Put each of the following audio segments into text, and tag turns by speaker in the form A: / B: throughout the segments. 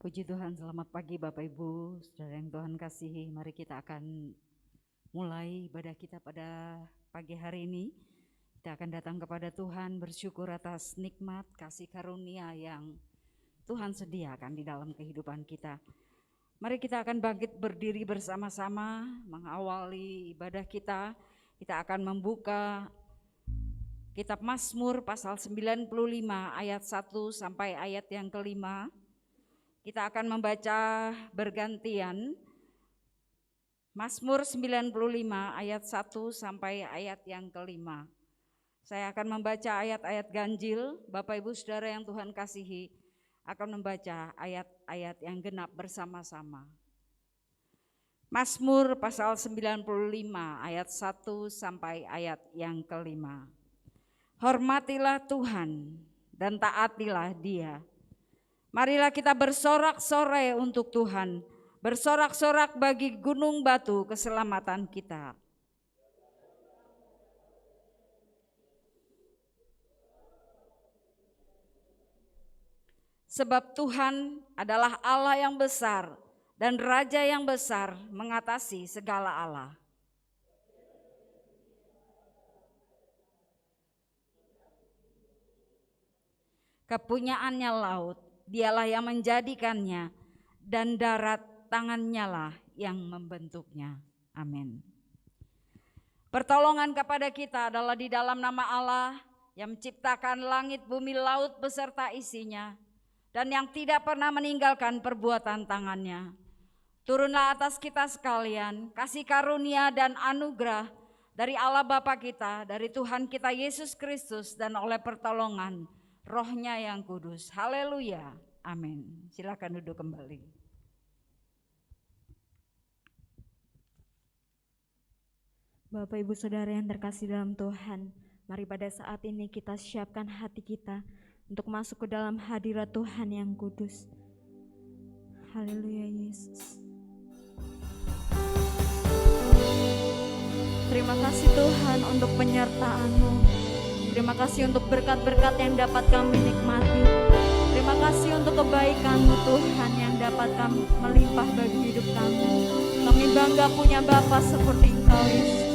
A: Puji Tuhan, selamat pagi Bapak Ibu, saudara yang Tuhan kasihi. Mari kita akan mulai ibadah kita pada pagi hari ini. Kita akan datang kepada Tuhan bersyukur atas nikmat kasih karunia yang Tuhan sediakan di dalam kehidupan kita. Mari kita akan bangkit berdiri bersama-sama mengawali ibadah kita. Kita akan membuka Kitab Mazmur pasal 95 ayat 1 sampai ayat yang kelima. Kita akan membaca bergantian Mazmur 95 ayat 1 sampai ayat yang kelima. Saya akan membaca ayat-ayat ganjil, Bapak Ibu Saudara yang Tuhan kasihi akan membaca ayat-ayat yang genap bersama-sama. Mazmur pasal 95 ayat 1 sampai ayat yang kelima. Hormatilah Tuhan dan taatilah Dia. Marilah kita bersorak-sorai untuk Tuhan, bersorak-sorak bagi gunung batu keselamatan kita. Sebab Tuhan adalah Allah yang besar dan Raja yang besar mengatasi segala Allah. Kepunyaannya laut, Dialah yang menjadikannya, dan darat tangannya lah yang membentuknya. Amin. Pertolongan kepada kita adalah di dalam nama Allah yang menciptakan langit, bumi, laut beserta isinya, dan yang tidak pernah meninggalkan perbuatan tangannya. Turunlah atas kita sekalian kasih karunia dan anugerah dari Allah Bapa kita, dari Tuhan kita Yesus Kristus, dan oleh pertolongan Roh-Nya yang kudus. Haleluya. Amin. Silakan duduk kembali.
B: Bapak Ibu Saudara yang terkasih dalam Tuhan, mari pada saat ini kita siapkan hati kita untuk masuk ke dalam hadirat Tuhan yang kudus. Haleluya Yesus. Terima kasih Tuhan untuk penyertaan-Mu. Terima kasih untuk berkat-berkat yang dapat kami nikmati. Terima kasih untuk kebaikan-Mu Tuhan yang dapat kami melimpah bagi hidup kami. Kami bangga punya Bapa seperti Engkau Yesus.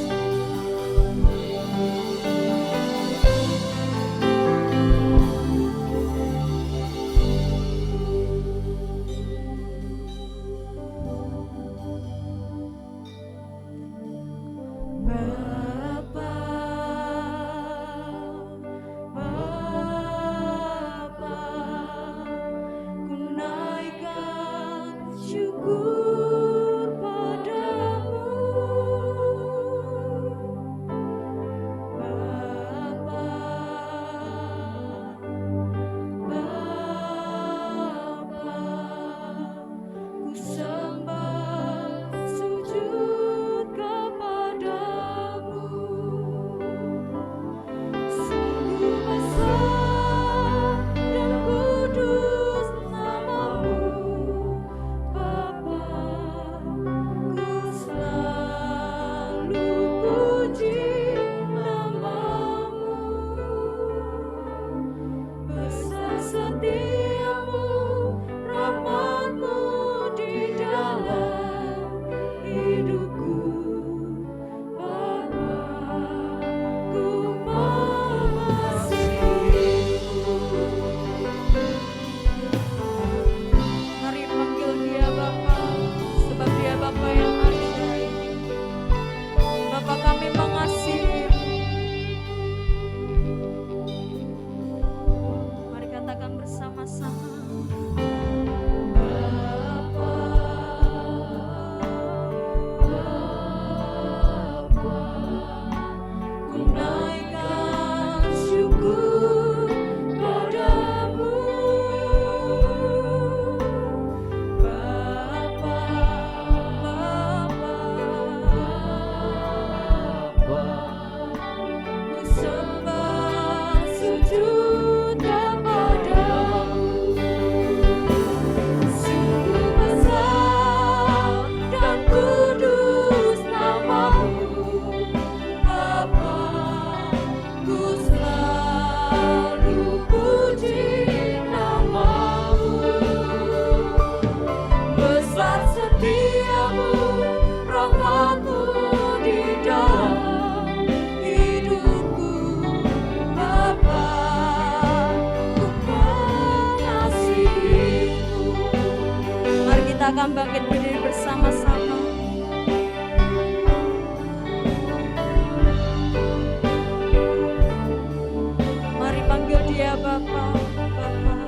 C: Syukur padamu.
B: akan bangkit berdiri bersama-sama. Mari panggil Dia Bapa, Bapa.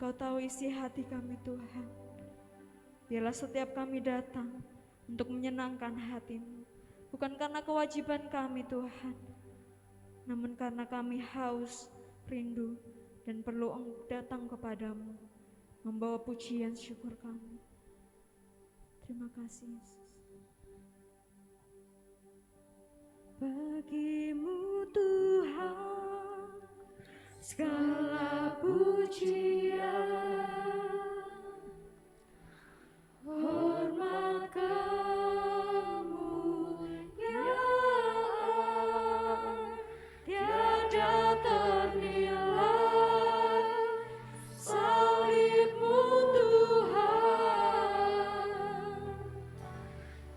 B: Engkau tahu isi hati kami Tuhan. Biarlah setiap kami datang untuk menyenangkan hati-Mu. Bukan karena kewajiban kami Tuhan, namun karena kami haus, rindu, dan perlu datang kepadamu, membawa pujian syukur kami. Terima kasih Yesus. Bagimu Tuhan segala pujian, hormat kemuliaan tiada ternilai. Salib-Mu Tuhan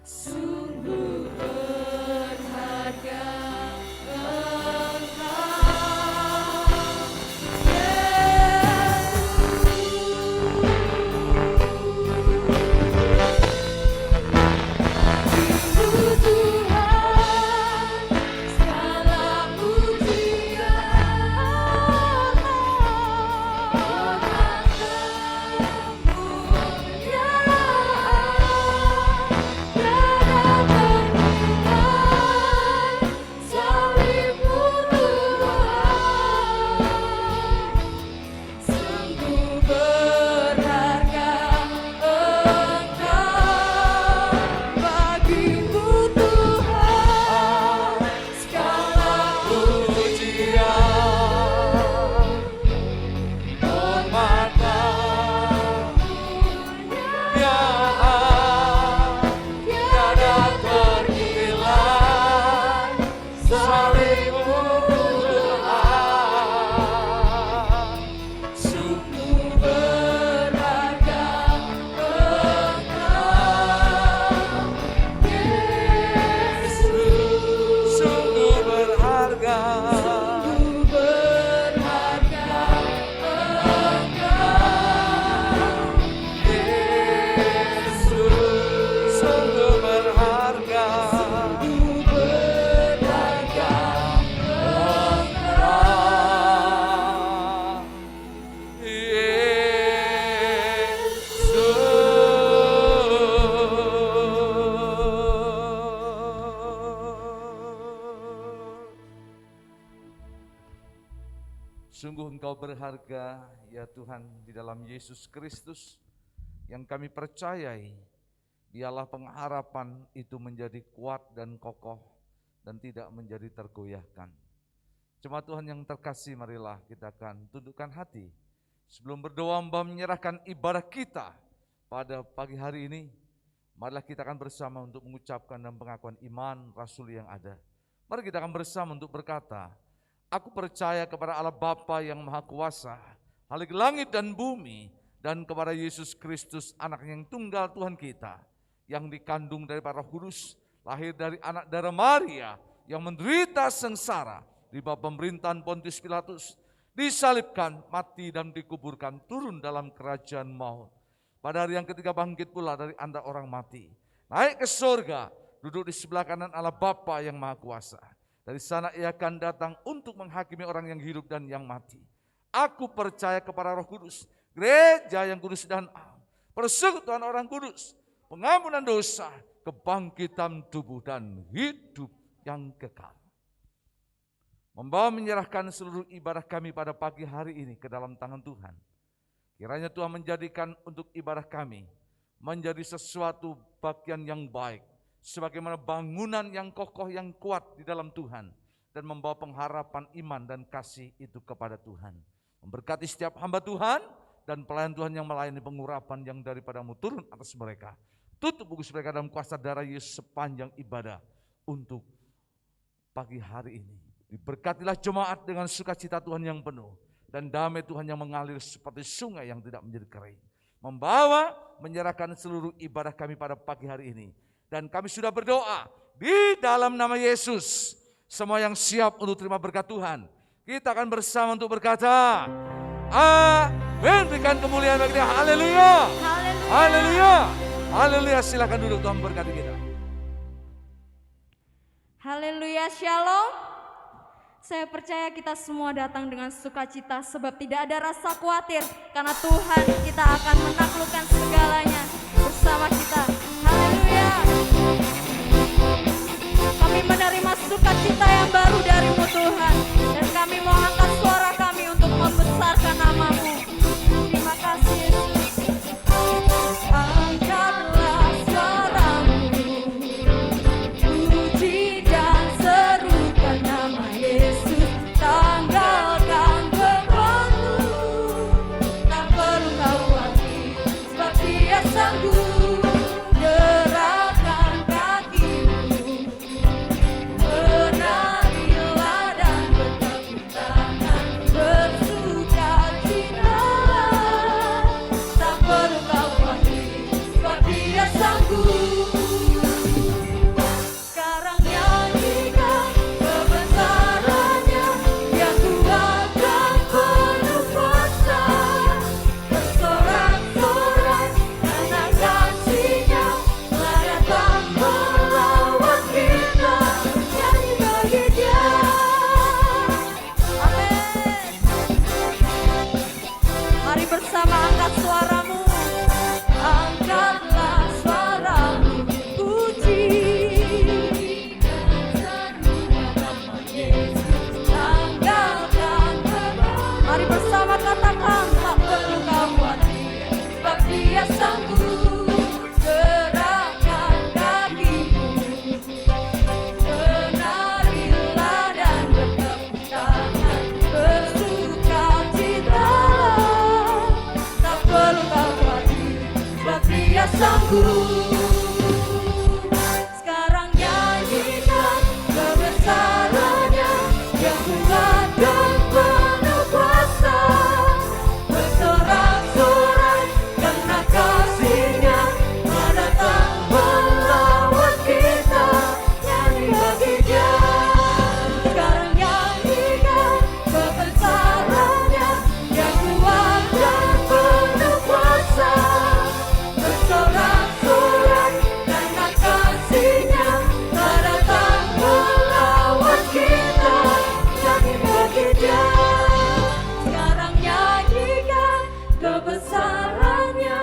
B: sungguh berharga. Engkau Yesus
C: Sungguh Engkau berharga ya Tuhan di dalam Yesus Kristus yang kami percayai. Biarlah pengharapan itu menjadi kuat dan kokoh dan tidak menjadi tergoyahkan. Jemaat Tuhan yang terkasih, marilah kita akan tundukkan hati. Sebelum berdoa menyerahkan ibadah kita pada pagi hari ini, marilah kita akan bersama untuk mengucapkan dan pengakuan iman Rasul yang ada. Mari kita akan bersama untuk berkata, aku percaya kepada Allah Bapa yang Maha Kuasa, Khalik langit dan bumi, dan kepada Yesus Kristus, anak yang tunggal Tuhan kita, yang dikandung dari para kudus, lahir dari anak darah Maria, yang menderita sengsara di bawah pemerintahan Pontius Pilatus, disalibkan, mati dan dikuburkan, turun dalam kerajaan maut. Pada hari yang ketiga bangkit pula dari antara orang mati, naik ke surga, duduk di sebelah kanan Allah Bapa yang Maha Kuasa. Dari sana ia akan datang untuk menghakimi orang yang hidup dan yang mati. Aku percaya kepada Roh Kudus, gereja yang kudus dan am, persekutuan orang kudus, pengampunan dosa, kebangkitan tubuh dan hidup yang kekal. Membawa menyerahkan seluruh ibadah kami pada pagi hari ini ke dalam tangan Tuhan. Kiranya Tuhan menjadikan untuk ibadah kami menjadi sesuatu bagian yang baik, sebagaimana bangunan yang kokoh yang kuat di dalam Tuhan, dan membawa pengharapan iman dan kasih itu kepada Tuhan. Memberkati setiap hamba Tuhan dan pelayan Tuhan yang melayani pengurapan yang daripadamu turun atas mereka. Tutup bungkus mereka dalam kuasa darah Yesus sepanjang ibadah untuk pagi hari ini. Diberkatilah jemaat dengan sukacita Tuhan yang penuh, dan damai Tuhan yang mengalir seperti sungai yang tidak menjadi kering. Membawa menyerahkan seluruh ibadah kami pada pagi hari ini. Dan kami sudah berdoa di dalam nama Yesus. Semua yang siap untuk terima berkat Tuhan, kita akan bersama untuk berkata, amin. Berikan kemuliaan bagi Dia. Haleluya. Haleluya. Haleluya. Silakan duduk, Tuhan berkati kita.
B: Haleluya, shalom. Saya percaya kita semua datang dengan sukacita sebab tidak ada rasa khawatir, karena Tuhan kita akan menaklukkan segalanya bersama kita. Haleluya. Kami menerima sukacita yang baru dari-Mu Tuhan, dan kami mau angkat suara kami untuk membesarkan nama-Mu. Terima kasih Yesus. Angkatlah suaramu, puji dan serukan nama Yesus. Tanggalkan bebanmu, tak perlu kau khawatir, sebab Dia sanggup. Sekarang nyanyikan kebesarannya yang kuat dan penuh kuasa, bersorak-sorai karena kasih-Nya telah datang melawat kita. Nyanyi bagi Dia. Sekarang nyanyikan kebesarannya yang kuat dan penuh kuasa, bersorak-sorai karena kasih-Nya telah datang melawat kita. Nyanyi bagi Dia. Sekarang nyanyikan kebesarannya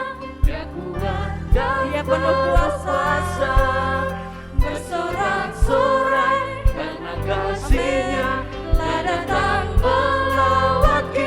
B: yang kuat dan Dia penuh kuasa, bersorak-sorai karena kasih-Nya telah datang melawat kita.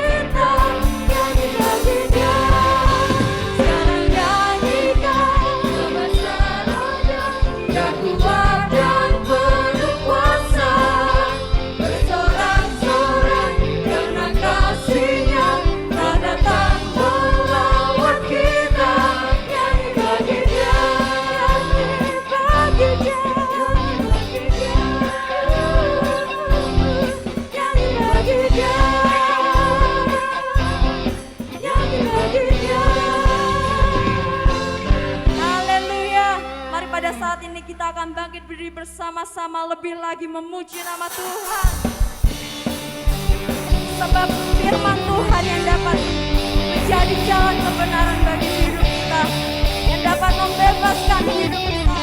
B: pada saat ini kita akan bangkit berdiri bersama-sama lebih lagi memuji nama Tuhan. Sebab firman Tuhan yang dapat menjadi jalan kebenaran bagi hidup kita, yang dapat membebaskan hidup kita.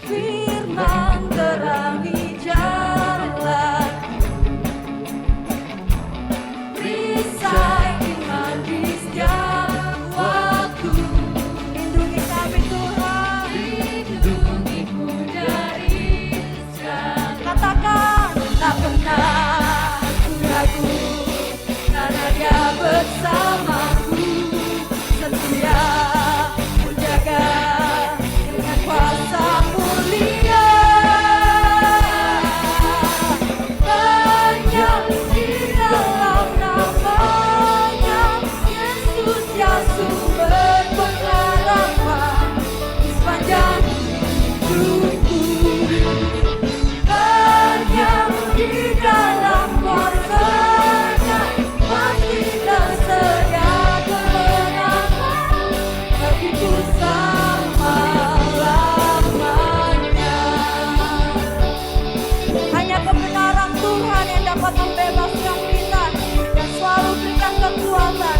B: Firman terangi jalan, perisai iman di setiap waktu. Lindungi kami Tuhan, lindungiku dari segala. Katakan tak pernah ku ragu, karena Dia bersamaku, setia menjaga dengan kuasa mulia. Banyak di dalam namanya, Yesus ya sumber pengharapan di sepanjang hidupku. Banyak di dalam kuasa-Nya, pasti tersedia kemenangan bagiku selama-lamanya. Hanya kebenaran Tuhan yang dapat membebaskan kita dan selalu berikan kekuatan.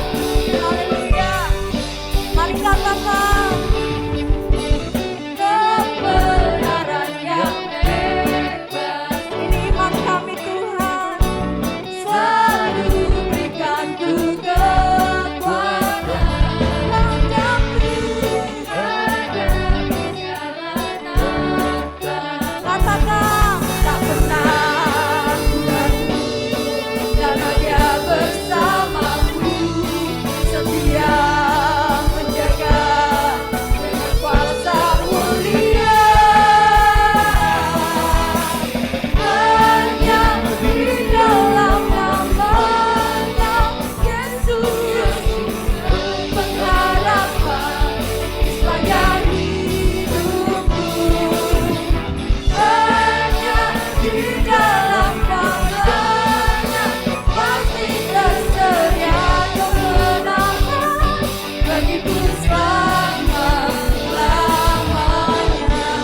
B: Haleluya. Mari katakan kebenaran yang bebas. Ini iman kami Tuhan, selalu berikanku kekuatan. Hadapi segala nafas. Katakan tak pernah ku ragu, karena Dia bersamaku, setia menjaga dengan kuasa mulia. Banyak di dalam namanya, Yesus pengharapan di sepanjang hidupku. Banyak di dalam namanya, pasti tersedia kemenangan bagiku selama-lamanya.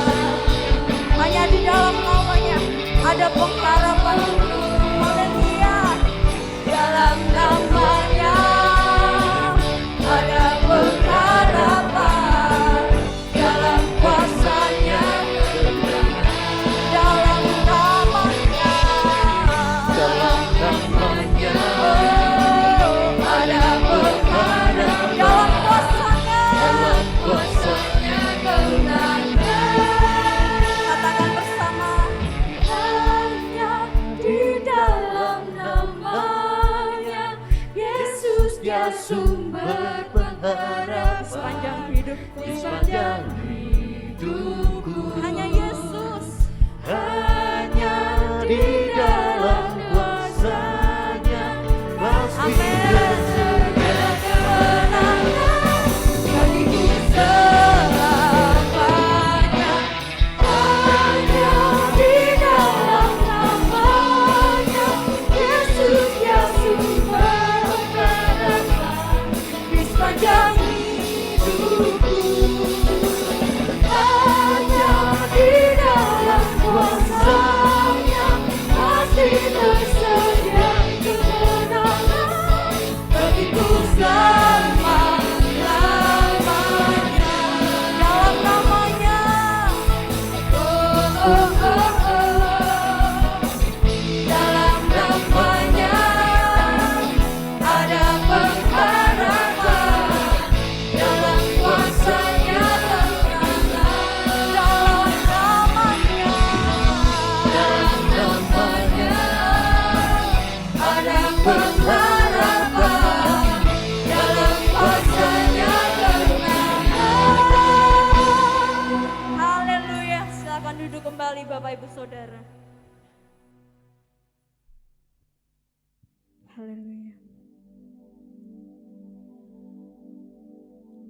B: Hanya di dalam namanya ada pengharapan. Haleluya. Dalam namanya ada pengharapan, dalam kuasa-Nya dalam namanya, dalam namanya, oh, ada pengharapan, dalam kuasa-Nya kemenangan. Katakan bersama, hanya di dalam namanya, Yesus Dia sumber pengharapan sepanjang hidupku, sepanjang hidupku. Hanya Yesus, hanya di dalam kuasa-Nya, pasti tersedia kemenangan bagiku selamanya. Hanya di dalam namanya, Yesus ya sumber pengharapan di sepanjang hidupku. Hanya di dalam kuasa-Nya, pasti tersedia kemenangan bagiku selama-lamanya. Dalam namanya, oh, oh, oh, oh. Dalam namanya ada pengharapan, dalam kuasa-Nya kemenangan. Dalam namanya, dalam namanya ada pengharapan, dalam kuasa-Nya kemenangan. Haleluya. Silakan duduk kembali Bapak Ibu Saudara. Haleluya.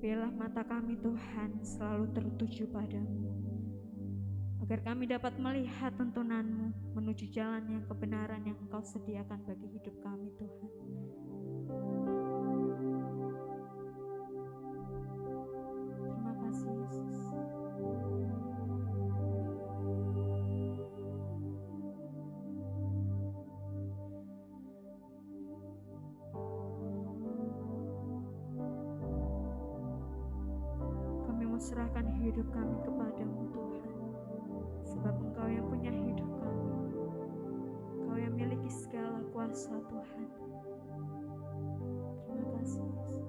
B: Biarlah mata kami Tuhan selalu tertuju padamu, agar kami dapat melihat tuntunan-Mu menuju jalan yang kebenaran yang Engkau sediakan bagi hidup kami Tuhan. serahkan hidup kami kepadamu Tuhan. Sebab Engkau yang punya hidup kami. Engkau yang miliki segala kuasa Tuhan. Terima kasih Yesus.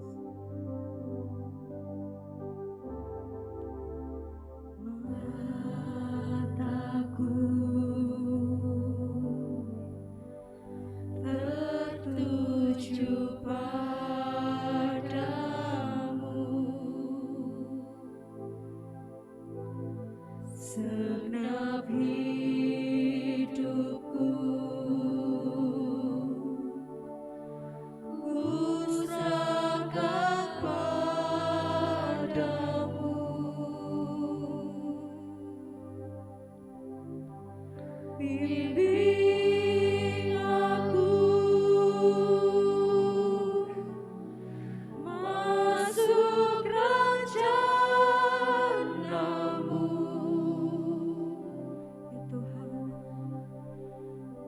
B: Mataku tertuju padamu, segenap hidupku ku serahkan padamu. Bimbing aku masuk rencana-Mu, ya Tuhan,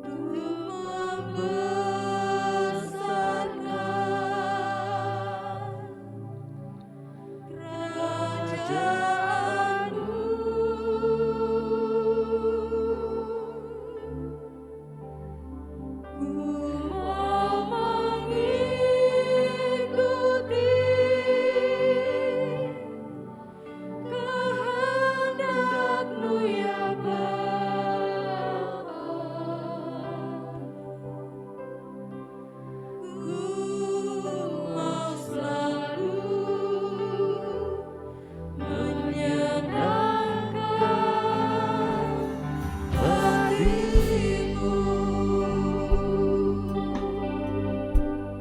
B: untuk membesarkan kerajaan-Mu. Ku mau mengikuti kehendak-Mu ya Bapa. Ku mau selalu menyenangkan hati-Mu.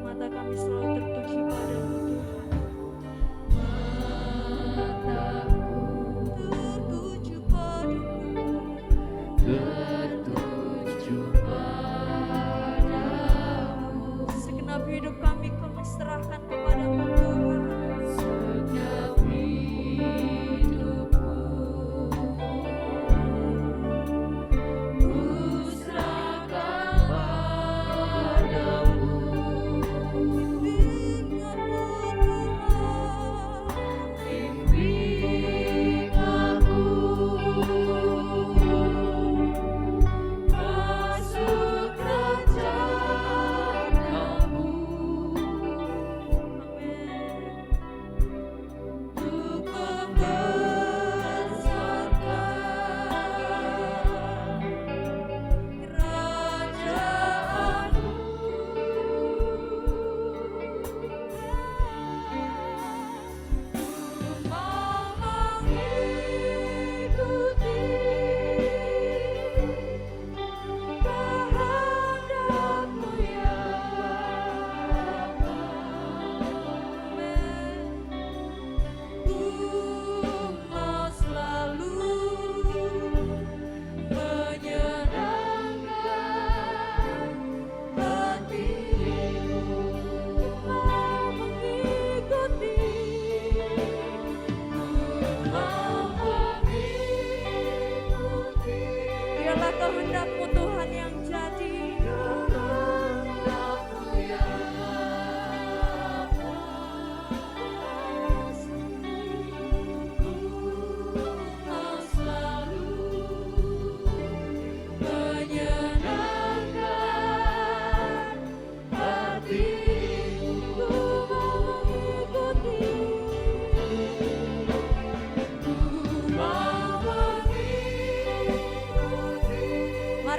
B: Mata kami selalu tertuju padamu Tuhan. Mataku tertuju padamu, tertuju padamu. Segenap hidup kami serahkan kepadamu Tuhan. Segenap hidupku ku serahkan padamu. Bimbing aku Tuhan, bimbing aku masuk rencana-Mu.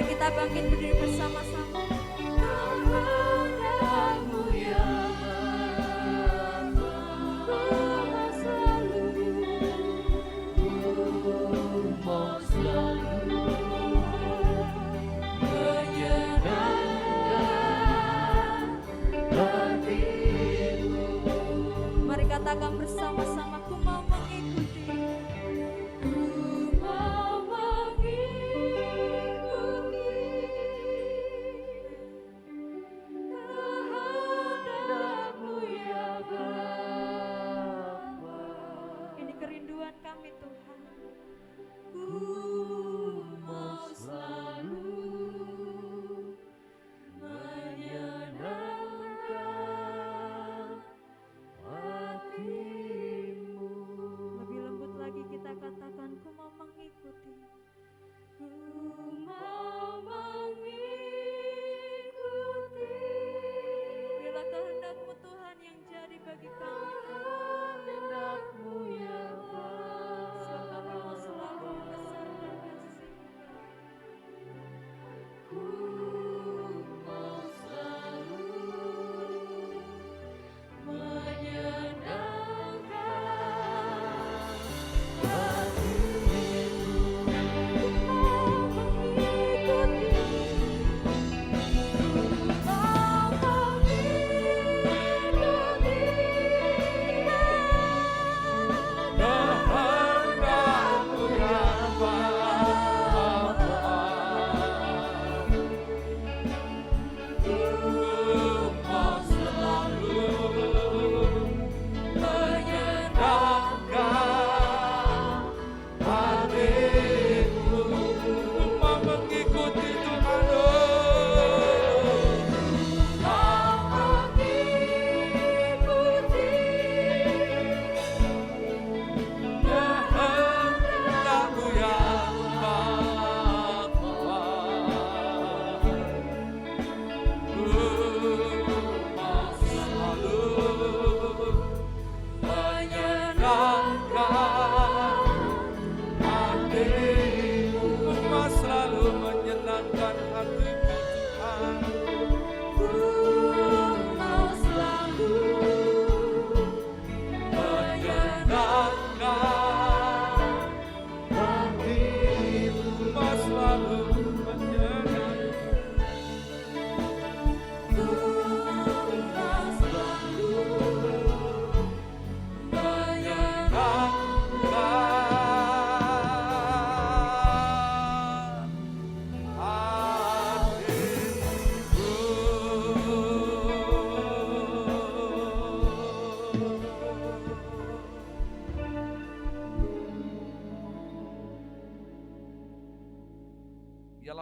B: kita bangkit berdiri bersama-sama. Kehendak-Mu ya Bapa, selalu mau selalu menyenangkan hati-Mu. Mari katakan bersama-sama, ku mau mengikuti. Kami Tuhan, ku mau selalu menyenangkan hati-Mu.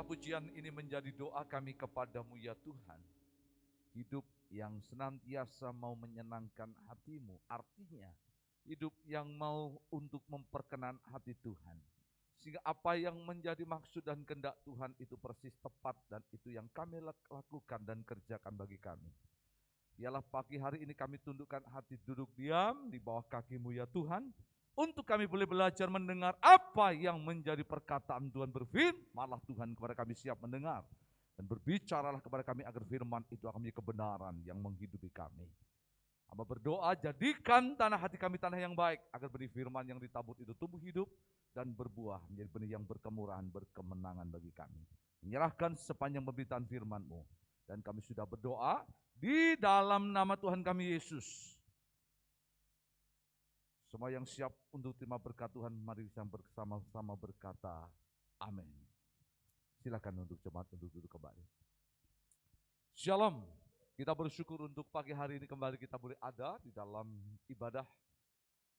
C: pujian ini menjadi doa kami kepadamu ya Tuhan. Hidup yang senantiasa mau menyenangkan hatimu, artinya hidup yang mau untuk memperkenan hati Tuhan. Sehingga apa yang menjadi maksud dan kehendak Tuhan itu persis tepat dan itu yang kami lakukan dan kerjakan bagi kami. Biarlah pagi hari ini kami tundukkan hati duduk diam di bawah kaki-Mu ya Tuhan. Untuk kami boleh belajar mendengar apa yang menjadi perkataan Tuhan berfirman, Tuhan kepada kami siap mendengar. Dan berbicaralah kepada kami agar firman itu akan menjadi kebenaran yang menghidupi kami. Hamba berdoa, jadikan tanah hati kami tanah yang baik, agar benih firman yang ditabur itu tumbuh hidup dan berbuah menjadi benih yang berkemurahan, berkemenangan bagi kami. Menyerahkan sepanjang pemberitaan firman-Mu. Dan kami sudah berdoa di dalam nama Tuhan kami Yesus. Semua yang siap untuk terima berkat Tuhan, mari kita bersama-sama berkata, amin. Silakan untuk jemaat untuk duduk kembali. Shalom. Kita bersyukur untuk pagi hari ini kembali kita boleh ada di dalam ibadah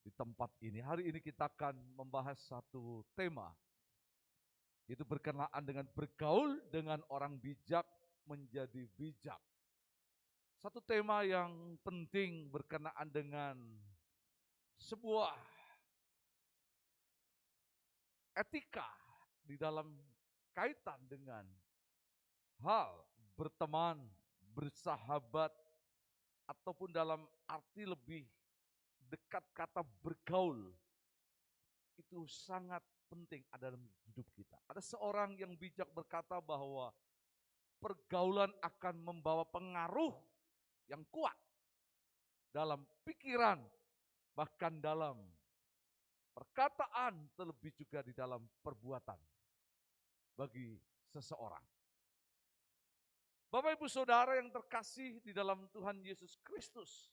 C: di tempat ini. Hari ini kita akan membahas satu tema, yaitu berkenaan dengan bergaul dengan orang bijak menjadi bijak. Satu tema yang penting berkenaan dengan sebuah etika di dalam kaitan dengan hal berteman, bersahabat, ataupun dalam arti lebih dekat kata bergaul. Itu sangat penting ada dalam hidup kita. Ada seorang yang bijak berkata bahwa pergaulan akan membawa pengaruh yang kuat dalam pikiran, bahkan dalam perkataan, terlebih juga di dalam perbuatan bagi seseorang. Bapak Ibu Saudara yang terkasih di dalam Tuhan Yesus Kristus,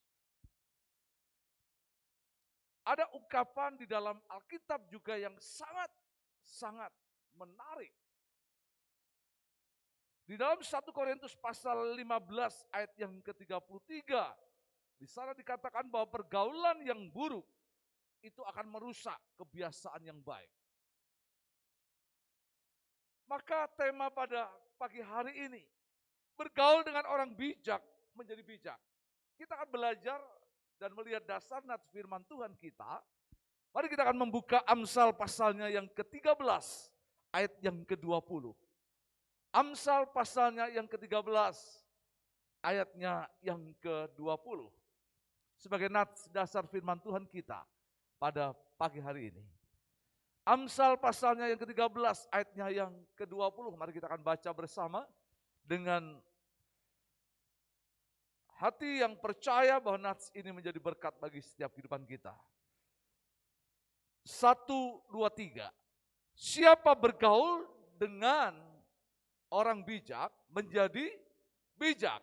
C: ada ungkapan di dalam Alkitab juga yang sangat menarik. Di dalam 1 Korintus pasal 15 ayat yang ke-33, di sana dikatakan bahwa pergaulan yang buruk itu akan merusak kebiasaan yang baik. Maka tema pada pagi hari ini, bergaul dengan orang bijak menjadi bijak. Kita akan belajar dan melihat dasar nats firman Tuhan kita. Mari kita akan membuka Amsal pasalnya yang ke-13 ayat yang ke-20. Amsal pasalnya yang ke-13 ayatnya yang ke-20. Sebagai nats dasar firman Tuhan kita pada pagi hari ini. Amsal pasalnya yang ke-13 ayatnya yang ke-20. Mari kita akan baca bersama dengan hati yang percaya bahwa nats ini menjadi berkat bagi setiap kehidupan kita. 1, 2, 3. Siapa bergaul dengan orang bijak menjadi bijak.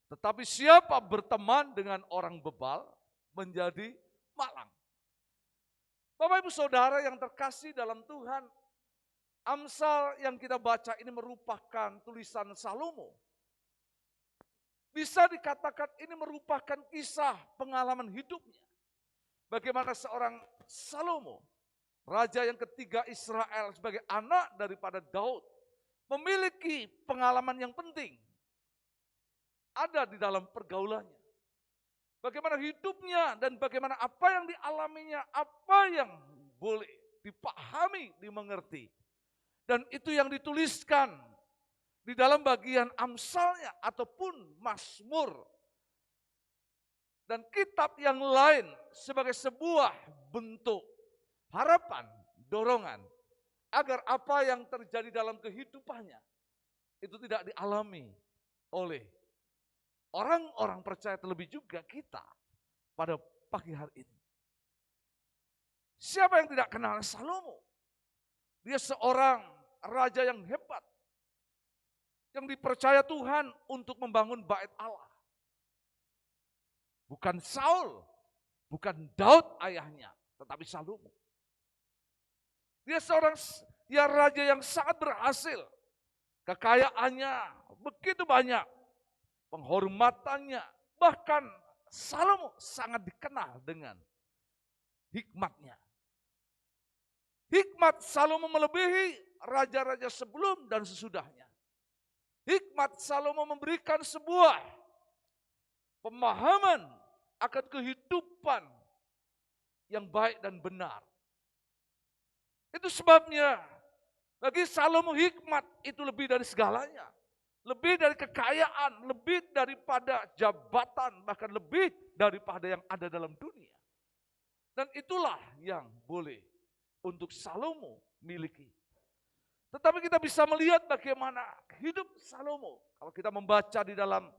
C: Tetapi siapa berteman dengan orang bebal menjadi malang. Bapak Ibu Saudara yang terkasih dalam Tuhan, Amsal yang kita baca ini merupakan tulisan Salomo. Bisa dikatakan ini merupakan kisah pengalaman hidupnya. Bagaimana seorang Salomo, raja yang ketiga Israel sebagai anak daripada Daud, memiliki pengalaman yang penting. Ada di dalam pergaulannya. Bagaimana hidupnya dan bagaimana apa yang dialaminya, apa yang boleh dipahami, dimengerti. Dan itu yang dituliskan di dalam bagian Amsalnya ataupun Mazmur. Dan kitab yang lain sebagai sebuah bentuk harapan, dorongan. Agar apa yang terjadi dalam kehidupannya itu tidak dialami oleh orang-orang percaya, terlebih juga kita pada pagi hari ini. Siapa yang tidak kenal Salomo? Dia seorang raja yang hebat, yang dipercaya Tuhan untuk membangun bait Allah. Bukan Saul, bukan Daud ayahnya, tetapi Salomo. Dia seorang raja yang sangat berhasil. Kekayaannya begitu banyak. Penghormatannya. Bahkan Salomo sangat dikenal dengan hikmatnya. Hikmat Salomo melebihi raja-raja sebelum dan sesudahnya. Hikmat Salomo memberikan sebuah pemahaman akan kehidupan yang baik dan benar. Itu sebabnya bagi Salomo hikmat itu lebih dari segalanya. Lebih dari kekayaan, lebih daripada jabatan, bahkan lebih daripada yang ada dalam dunia. Dan itulah yang boleh untuk Salomo miliki. Tetapi kita bisa melihat bagaimana hidup Salomo. Kalau kita membaca di dalam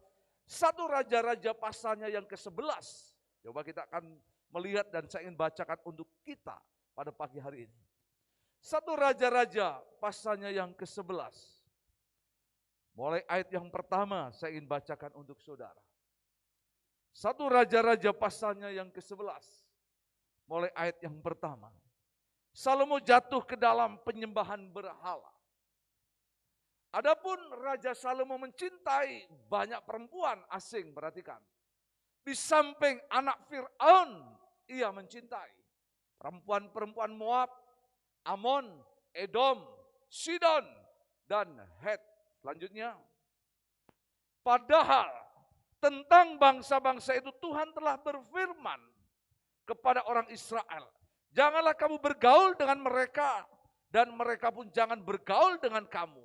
C: 1 Raja-Raja pasalnya yang ke-11. Coba kita akan melihat dan saya ingin bacakan untuk kita pada pagi hari ini. 1 Raja-Raja pasalnya yang ke-11. Mulai ayat yang pertama saya ingin bacakan untuk saudara. 1 Raja-Raja pasalnya yang ke-11. Mulai ayat yang pertama. Salomo jatuh ke dalam penyembahan berhala. Adapun Raja Salomo mencintai banyak perempuan asing, perhatikan. Di samping anak Fir'aun, ia mencintai perempuan-perempuan Moab, Amon, Edom, Sidon, dan Het. Selanjutnya, padahal tentang bangsa-bangsa itu Tuhan telah berfirman kepada orang Israel, janganlah kamu bergaul dengan mereka, dan mereka pun jangan bergaul dengan kamu.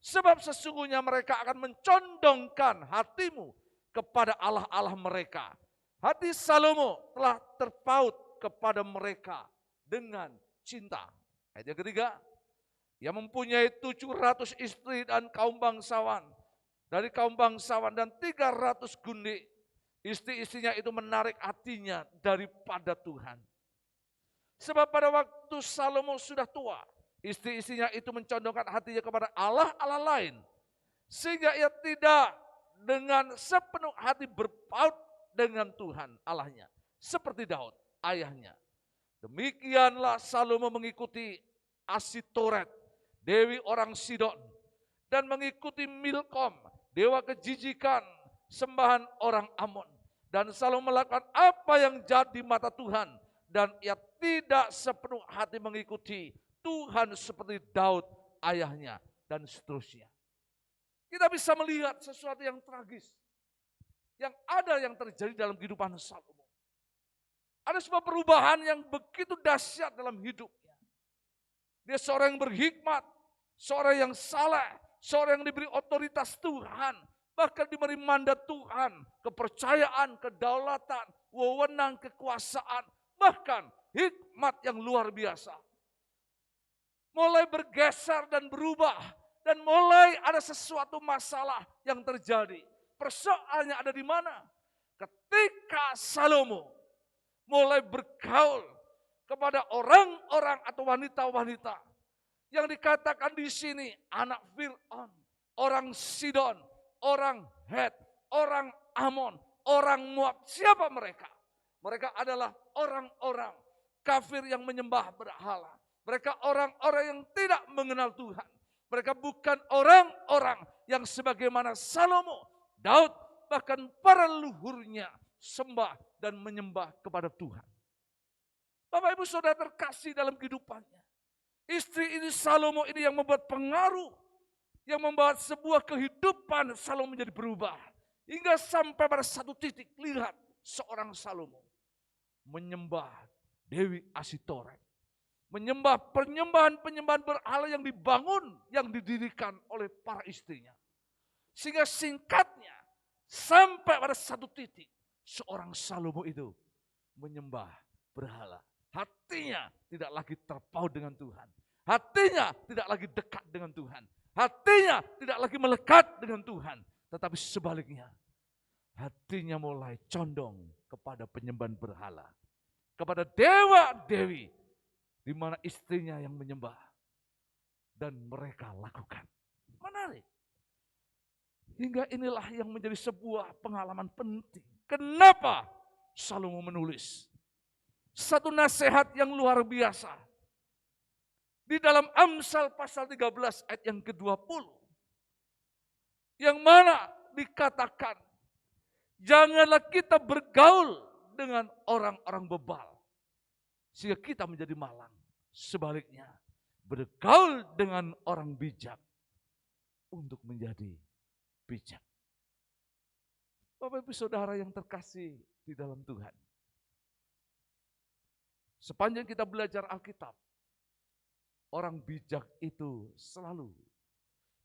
C: Sebab sesungguhnya mereka akan mencondongkan hatimu kepada Allah-Allah mereka. Hati Salomo telah terpaut kepada mereka dengan cinta. Ayat yang ketiga, ia mempunyai 700 istri dan kaum bangsawan. Dari kaum bangsawan dan 300 gundik. Istri-istrinya itu menarik hatinya daripada Tuhan. Sebab pada waktu Salomo sudah tua, istri-istrinya itu mencondongkan hatinya kepada Allah-Allah lain. Sehingga ia tidak dengan sepenuh hati berpaut dengan Tuhan Allahnya. Seperti Daud, ayahnya. Demikianlah Salomo mengikuti Asitoret, dewi orang Sidon. Dan mengikuti Milkom, dewa kejijikan, sembahan orang Amon. Dan Salomo melakukan apa yang jahat di mata Tuhan. Dan ia tidak sepenuh hati mengikuti Tuhan seperti Daud ayahnya. Dan seterusnya. Kita bisa melihat sesuatu yang tragis. Yang ada yang terjadi dalam kehidupan Salomo. Ada sebuah perubahan yang begitu dahsyat dalam hidupnya. Dia seorang yang berhikmat. Seorang yang saleh. Seorang yang diberi otoritas Tuhan. Bahkan diberi mandat Tuhan, kepercayaan, kedaulatan, wewenang, kekuasaan, bahkan hikmat yang luar biasa. Mulai bergeser dan berubah, dan mulai ada sesuatu masalah yang terjadi. Persoalannya ada di mana? Ketika Salomo mulai bergaul kepada orang-orang atau wanita-wanita yang dikatakan di sini anak Fir'aun, orang Sidon, orang Het, orang Amon, orang Moab. Siapa mereka? Mereka adalah orang-orang kafir yang menyembah berhala. Mereka orang-orang yang tidak mengenal Tuhan. Mereka bukan orang-orang yang sebagaimana Salomo, Daud, bahkan para leluhurnya sembah dan menyembah kepada Tuhan. Bapak Ibu Saudara terkasih dalam kehidupannya. Istri ini Salomo ini yang membuat pengaruh. Yang membawa sebuah kehidupan Salomo menjadi berubah. Hingga sampai pada satu titik lihat seorang Salomo menyembah Dewi Asitoret. Menyembah penyembahan-penyembahan berhala yang dibangun, yang didirikan oleh para istrinya. Sehingga singkatnya sampai pada satu titik seorang Salomo itu menyembah berhala. Hatinya tidak lagi terpaut dengan Tuhan. Hatinya tidak lagi dekat dengan Tuhan. Hatinya tidak lagi melekat dengan Tuhan. Tetapi sebaliknya, hatinya mulai condong kepada penyembahan berhala. Kepada dewa-dewi, di mana istrinya yang menyembah. Dan mereka lakukan. Menarik. Hingga inilah yang menjadi sebuah pengalaman penting. Kenapa Salomo menulis? Satu nasihat yang luar biasa. Di dalam Amsal pasal 13 ayat yang ke-20. Yang mana dikatakan, janganlah kita bergaul dengan orang-orang bebal. Sehingga kita menjadi malang. sebaliknya bergaul dengan orang bijak untuk menjadi bijak. Bapak Ibu Saudara yang terkasih di dalam Tuhan. Sepanjang kita belajar Alkitab, orang bijak itu selalu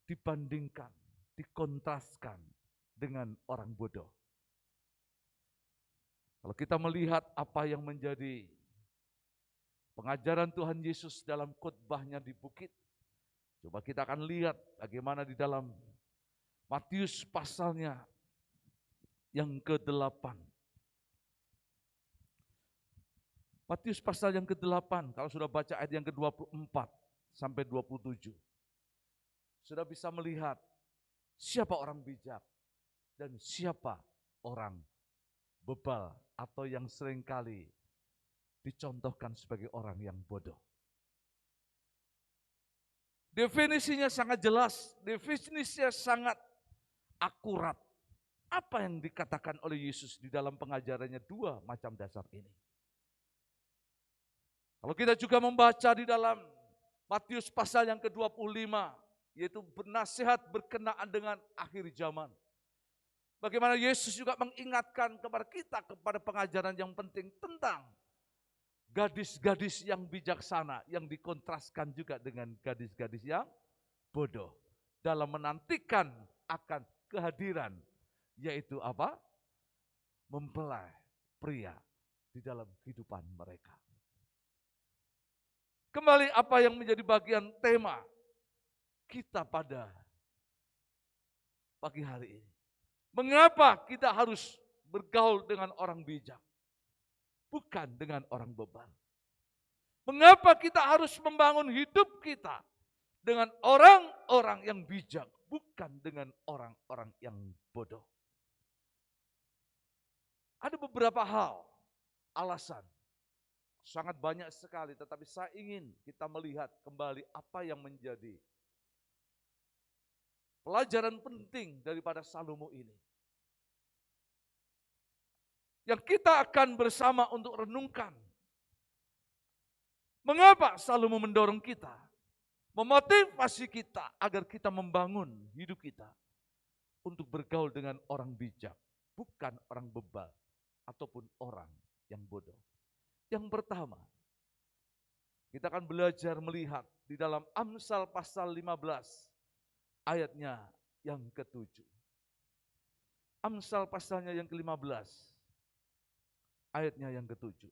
C: dibandingkan, dikontraskan dengan orang bodoh. Kalau kita melihat apa yang menjadi pengajaran Tuhan Yesus dalam khotbahnya di bukit, coba kita akan lihat bagaimana di dalam Matius pasalnya yang ke-8. Matius pasal yang ke-8, kalau sudah baca ayat yang ke-24 sampai 27, sudah bisa melihat siapa orang bijak dan siapa orang bebal atau yang seringkali dicontohkan sebagai orang yang bodoh. Definisinya sangat jelas, definisinya sangat akurat. Apa yang dikatakan oleh Yesus di dalam pengajarannya dua macam dasar ini. Kalau kita juga membaca di dalam Matius pasal yang ke-25, yaitu bernasihat berkenaan dengan akhir zaman. Bagaimana Yesus juga mengingatkan kepada kita kepada pengajaran yang penting tentang gadis-gadis yang bijaksana, yang dikontraskan juga dengan gadis-gadis yang bodoh. Dalam menantikan akan kehadiran, yaitu apa? Mempelai pria di dalam kehidupan mereka. Kembali apa yang menjadi bagian tema kita pada pagi hari ini. Mengapa kita harus bergaul dengan orang bijak, bukan dengan orang bebal? Mengapa kita harus membangun hidup kita dengan orang-orang yang bijak, bukan dengan orang-orang yang bodoh? Ada beberapa hal, alasan, sangat banyak sekali, tetapi saya ingin kita melihat kembali apa yang menjadi pelajaran penting daripada Salomo ini. Yang kita akan bersama untuk renungkan. Mengapa Salomo mendorong kita, memotivasi kita agar kita membangun hidup kita untuk bergaul dengan orang bijak, bukan orang bebal ataupun orang yang bodoh. Yang pertama, kita akan belajar melihat di dalam Amsal pasal 15 ayatnya yang ke-7. Amsal pasalnya yang ke-15 ayatnya yang ke-7.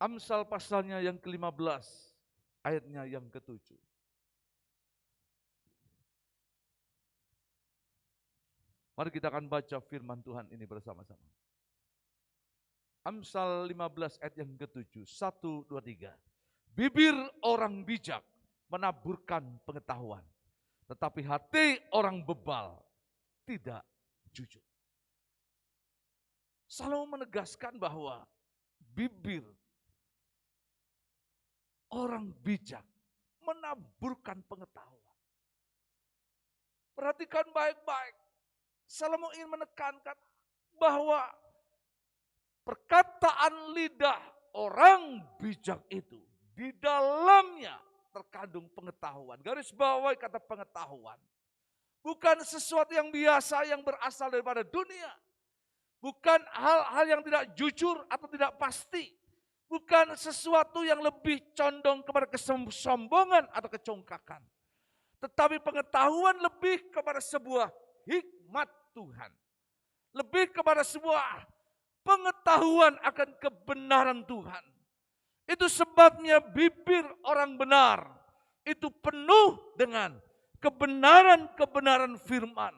C: Amsal pasalnya yang ke-15 ayatnya yang ke-7. Mari kita akan baca firman Tuhan ini bersama-sama. Amsal 15 ayat yang ke-7. 1, 2, 3. Bibir orang bijak menaburkan pengetahuan, tetapi hati orang bebal tidak jujur. Salomo menegaskan bahwa bibir orang bijak menaburkan pengetahuan. Perhatikan baik-baik. Salomo ingin menekankan bahwa perkataan lidah orang bijak itu di dalamnya terkandung pengetahuan. Garis bawahi kata pengetahuan. Bukan sesuatu yang biasa yang berasal daripada dunia. Bukan hal-hal yang tidak jujur atau tidak pasti. Bukan sesuatu yang lebih condong kepada kesombongan atau kecongkakan. Tetapi pengetahuan lebih kepada sebuah hikmat Tuhan. Lebih kepada sebuah pengetahuan akan kebenaran Tuhan. Itu sebabnya bibir orang benar itu penuh dengan kebenaran-kebenaran firman.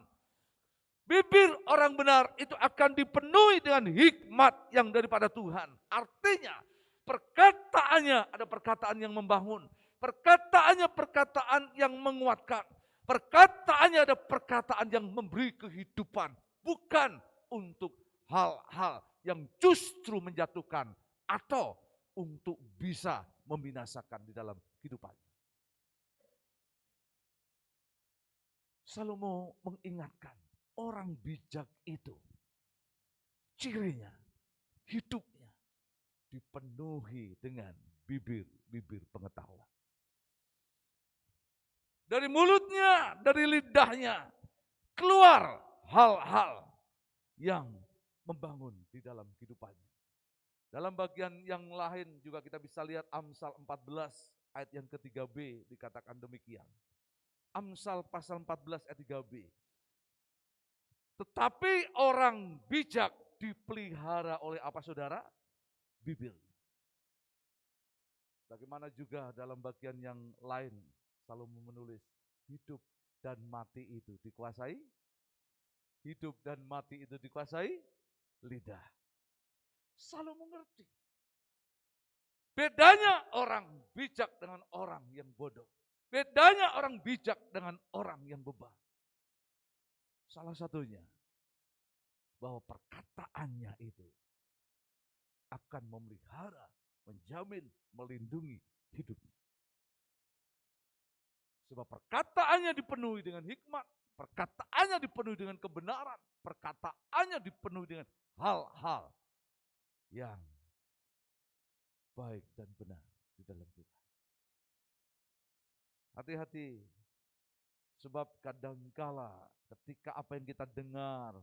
C: Bibir orang benar itu akan dipenuhi dengan hikmat yang daripada Tuhan. Artinya perkataannya ada perkataan yang membangun. Perkataannya perkataan yang menguatkan. Perkataannya ada perkataan yang memberi kehidupan. Bukan untuk hal-hal yang justru menjatuhkan atau untuk bisa membinasakan di dalam kehidupannya. Salomo mengingatkan orang bijak itu cirinya, hidupnya dipenuhi dengan bibir-bibir pengetahuan. Dari mulutnya, dari lidahnya, keluar hal-hal yang membangun di dalam kehidupannya. Dalam bagian yang lain juga kita bisa lihat Amsal 14 ayat yang ke-3b dikatakan demikian. Amsal pasal 14 ayat 3b. Tetapi orang bijak dipelihara oleh apa saudara? Bibirnya. Bagaimana juga dalam bagian yang lain Salomo menulis, hidup dan mati itu dikuasai, hidup dan mati itu dikuasai lidah. Salomo mengerti. Bedanya orang bijak dengan orang yang bodoh. Bedanya orang bijak dengan orang yang bebal. Salah satunya, bahwa perkataannya itu akan memelihara, menjamin, melindungi hidupnya. Sebab perkataannya dipenuhi dengan hikmat, perkataannya dipenuhi dengan kebenaran, perkataannya dipenuhi dengan hal-hal yang baik dan benar di dalam Tuhan. Hati-hati, sebab kadangkala ketika apa yang kita dengar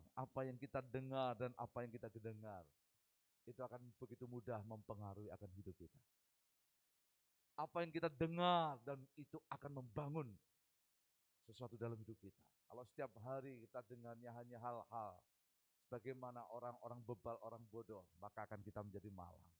C: dan apa yang kita dengar, itu akan begitu mudah mempengaruhi akan hidup kita. Apa yang kita dengar dan itu akan membangun sesuatu dalam hidup kita. Kalau setiap hari kita dengarnya hanya hal-hal bagaimana orang-orang bebal, orang bodoh, maka akan kita menjadi malang.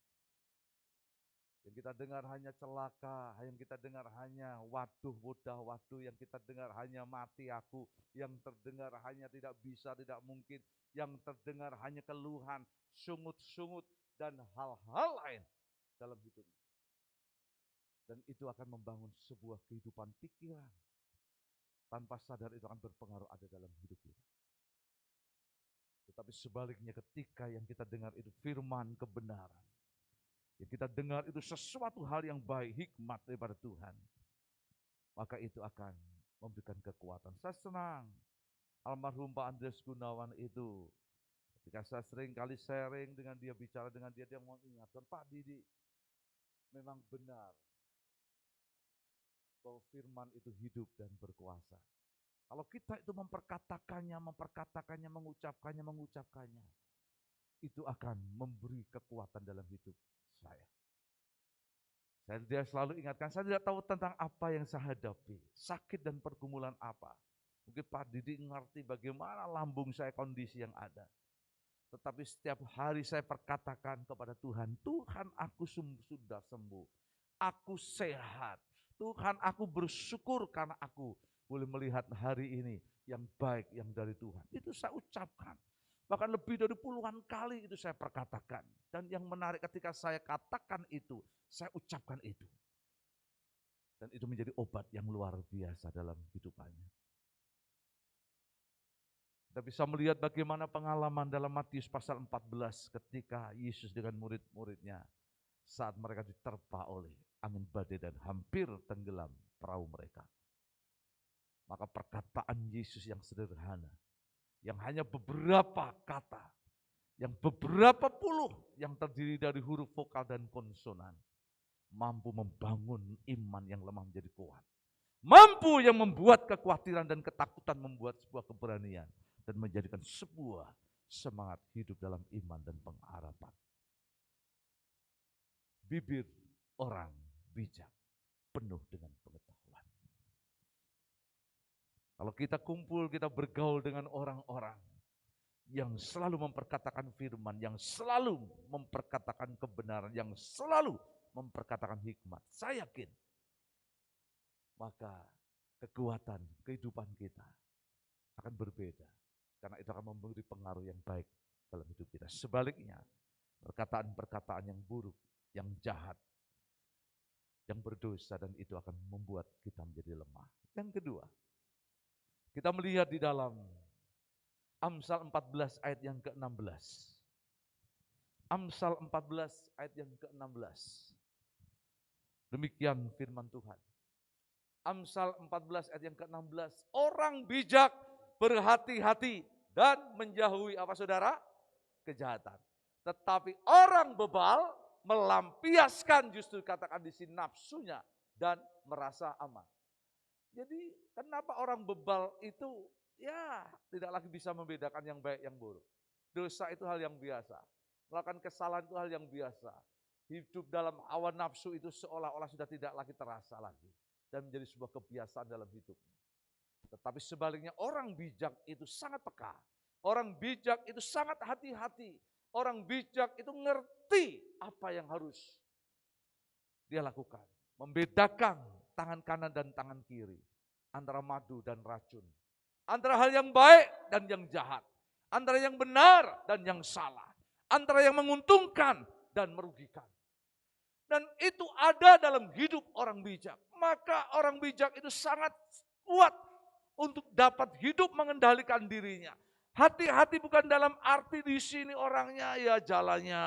C: Yang kita dengar hanya celaka, yang kita dengar hanya waduh, mudah, waduh, yang kita dengar hanya mati aku, yang terdengar hanya tidak bisa, tidak mungkin, yang terdengar hanya keluhan, sungut-sungut, dan hal-hal lain dalam hidupnya. Dan itu akan membangun sebuah kehidupan pikiran. Tanpa sadar itu akan berpengaruh ada dalam hidup kita. Tetapi sebaliknya ketika yang kita dengar itu firman kebenaran, yang kita dengar itu sesuatu hal yang baik, hikmat daripada Tuhan, maka itu akan memberikan kekuatan. Saya senang almarhum Pak Andres Gunawan itu, ketika saya sering kali sharing dengan dia, bicara dengan dia mengingatkan, Pak Didi, memang benar bahwa firman itu hidup dan berkuasa. Kalau kita itu memperkatakannya, mengucapkannya, itu akan memberi kekuatan dalam hidup saya. Dia selalu ingatkan, saya tidak tahu tentang apa yang saya hadapi, sakit dan pergumulan apa. Mungkin Pak Didi ngerti bagaimana lambung saya, kondisi yang ada. Tetapi setiap hari saya perkatakan kepada Tuhan, Tuhan aku sudah sembuh, aku sehat. Tuhan aku bersyukur karena aku boleh melihat hari ini yang baik yang dari Tuhan. Itu saya ucapkan. Bahkan lebih dari puluhan kali itu saya perkatakan. Dan yang menarik ketika saya katakan itu, saya ucapkan itu. Dan itu menjadi obat yang luar biasa dalam kehidupannya. Kita bisa melihat bagaimana pengalaman dalam Matius pasal 14 ketika Yesus dengan murid-muridnya saat mereka diterpa oleh angin badai dan hampir tenggelam perahu mereka. Maka perkataan Yesus yang sederhana, yang hanya beberapa kata, yang beberapa puluh, yang terdiri dari huruf vokal dan konsonan, mampu membangun iman yang lemah menjadi kuat. Mampu yang membuat kekhawatiran dan ketakutan membuat sebuah keberanian dan menjadikan sebuah semangat hidup dalam iman dan pengharapan. Bibir orang bijak penuh dengan pengetahuan. Kalau kita kumpul, kita bergaul dengan orang-orang yang selalu memperkatakan firman, yang selalu memperkatakan kebenaran, yang selalu memperkatakan hikmat, saya yakin maka kekuatan kehidupan kita akan berbeda, karena itu akan memberi pengaruh yang baik dalam hidup kita. Sebaliknya, perkataan-perkataan yang buruk, yang jahat, yang berdosa, dan itu akan membuat kita menjadi lemah. Yang kedua, kita melihat di dalam Amsal 14 ayat yang ke-16. Amsal 14 ayat yang ke-16. Demikian firman Tuhan. Amsal 14 ayat yang ke-16. Orang bijak berhati-hati dan menjauhi apa saudara? Kejahatan. Tetapi orang bebal melampiaskan justru katakan di sini nafsunya dan merasa aman. Jadi kenapa orang bebal itu ya tidak lagi bisa membedakan yang baik yang buruk. Dosa itu hal yang biasa. Melakukan kesalahan itu hal yang biasa. Hidup dalam hawa nafsu itu seolah-olah sudah tidak lagi terasa lagi. Dan menjadi sebuah kebiasaan dalam hidupnya. Tetapi sebaliknya orang bijak itu sangat peka. Orang bijak itu sangat hati-hati. Orang bijak itu ngerti apa yang harus dia lakukan. Membedakan tangan kanan dan tangan kiri. Antara madu dan racun. Antara hal yang baik dan yang jahat. Antara yang benar dan yang salah. Antara yang menguntungkan dan merugikan. Dan itu ada dalam hidup orang bijak. Maka orang bijak itu sangat kuat untuk dapat hidup mengendalikan dirinya. Hati-hati bukan dalam arti di sini orangnya ya jalannya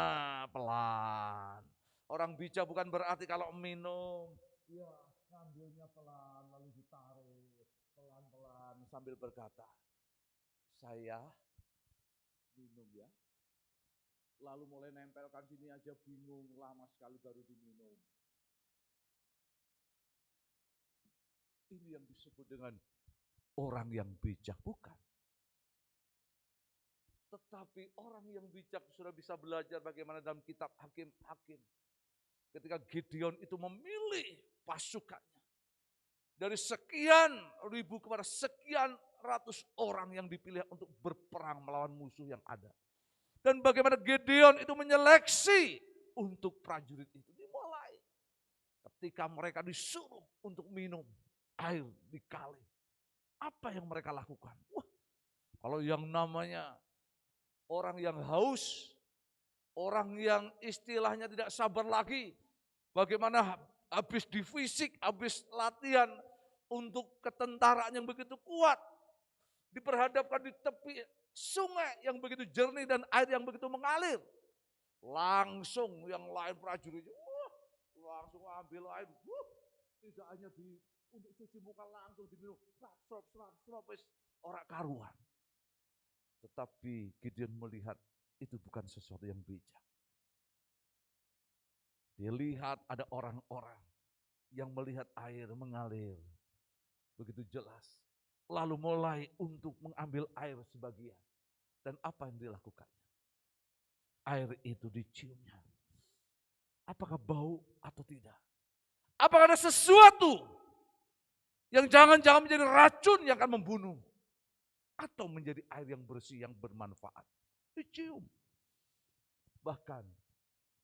C: pelan. Orang bijak bukan berarti kalau minum, ya ngambilnya pelan lalu ditarik pelan-pelan sambil berkata, saya minum ya. Lalu mulai nempelkan sini aja bingung, lama sekali baru diminum. Ini yang disebut dengan orang yang bijak, bukan? Tetapi orang yang bijak sudah bisa belajar bagaimana dalam kitab Hakim-Hakim. Ketika Gideon itu memilih pasukannya. Dari sekian ribu kepada sekian ratus orang yang dipilih untuk berperang melawan musuh yang ada. Dan bagaimana Gideon itu menyeleksi untuk prajurit itu. Dimulai ketika mereka disuruh untuk minum air di kali. Apa yang mereka lakukan? Wah, kalau yang namanya orang yang haus, orang yang istilahnya tidak sabar lagi, bagaimana habis difisik, habis latihan untuk ketentaraan yang begitu kuat, diperhadapkan di tepi sungai yang begitu jernih dan air yang begitu mengalir. Langsung yang lain prajuritnya, langsung ambil air, tidak hanya untuk cuci muka langsung diminum, orang karuan. Tetapi Gideon melihat itu bukan sesuatu yang bijak. Dia lihat ada orang-orang yang melihat air mengalir begitu jelas. Lalu mulai untuk mengambil air sebagian. Dan apa yang dilakukannya? Air itu diciumnya. Apakah bau atau tidak? Apakah ada sesuatu yang jangan-jangan menjadi racun yang akan membunuh? Atau menjadi air yang bersih, yang bermanfaat. Dicium. Bahkan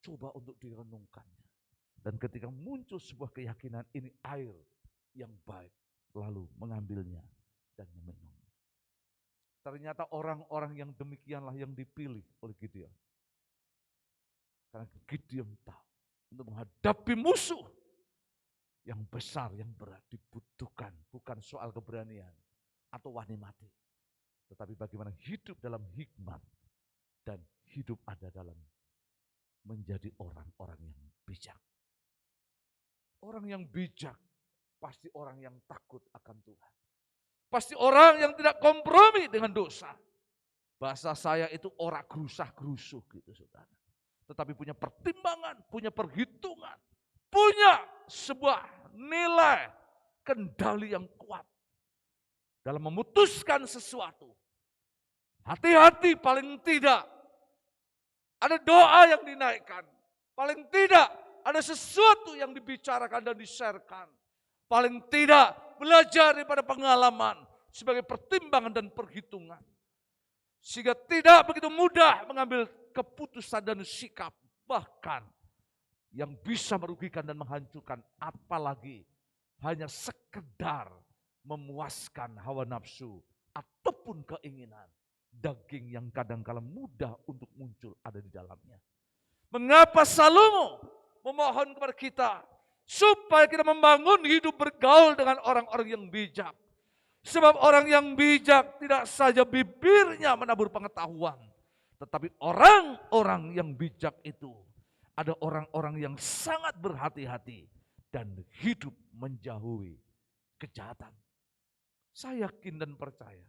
C: coba untuk direnungkannya. Dan ketika muncul sebuah keyakinan ini air yang baik. Lalu mengambilnya dan meminumnya. Ternyata orang-orang yang demikianlah yang dipilih oleh Gideon. Karena Gideon tahu untuk menghadapi musuh yang besar, yang berat dibutuhkan. Bukan soal keberanian atau wani mati. Tetapi bagaimana hidup dalam hikmat dan hidup ada dalam menjadi orang-orang yang bijak. Orang yang bijak pasti orang yang takut akan Tuhan. Pasti orang yang tidak kompromi dengan dosa. Bahasa saya itu orang gerusah-gerusuh gitu saudara. Tetapi punya pertimbangan, punya perhitungan. Punya sebuah nilai kendali yang kuat. Dalam memutuskan sesuatu. Hati-hati paling tidak. Ada doa yang dinaikkan. Paling tidak ada sesuatu yang dibicarakan dan di-sharekan. Paling tidak belajar daripada pengalaman sebagai pertimbangan dan perhitungan. Sehingga tidak begitu mudah mengambil keputusan dan sikap. Bahkan yang bisa merugikan dan menghancurkan. Apalagi hanya sekedar memuaskan hawa nafsu ataupun keinginan. Daging yang kadang-kala mudah untuk muncul ada di dalamnya. Mengapa Salomo memohon kepada kita supaya kita membangun hidup bergaul dengan orang-orang yang bijak. Sebab orang yang bijak tidak saja bibirnya menabur pengetahuan. Tetapi orang-orang yang bijak itu ada orang-orang yang sangat berhati-hati dan hidup menjauhi kejahatan. Saya yakin dan percaya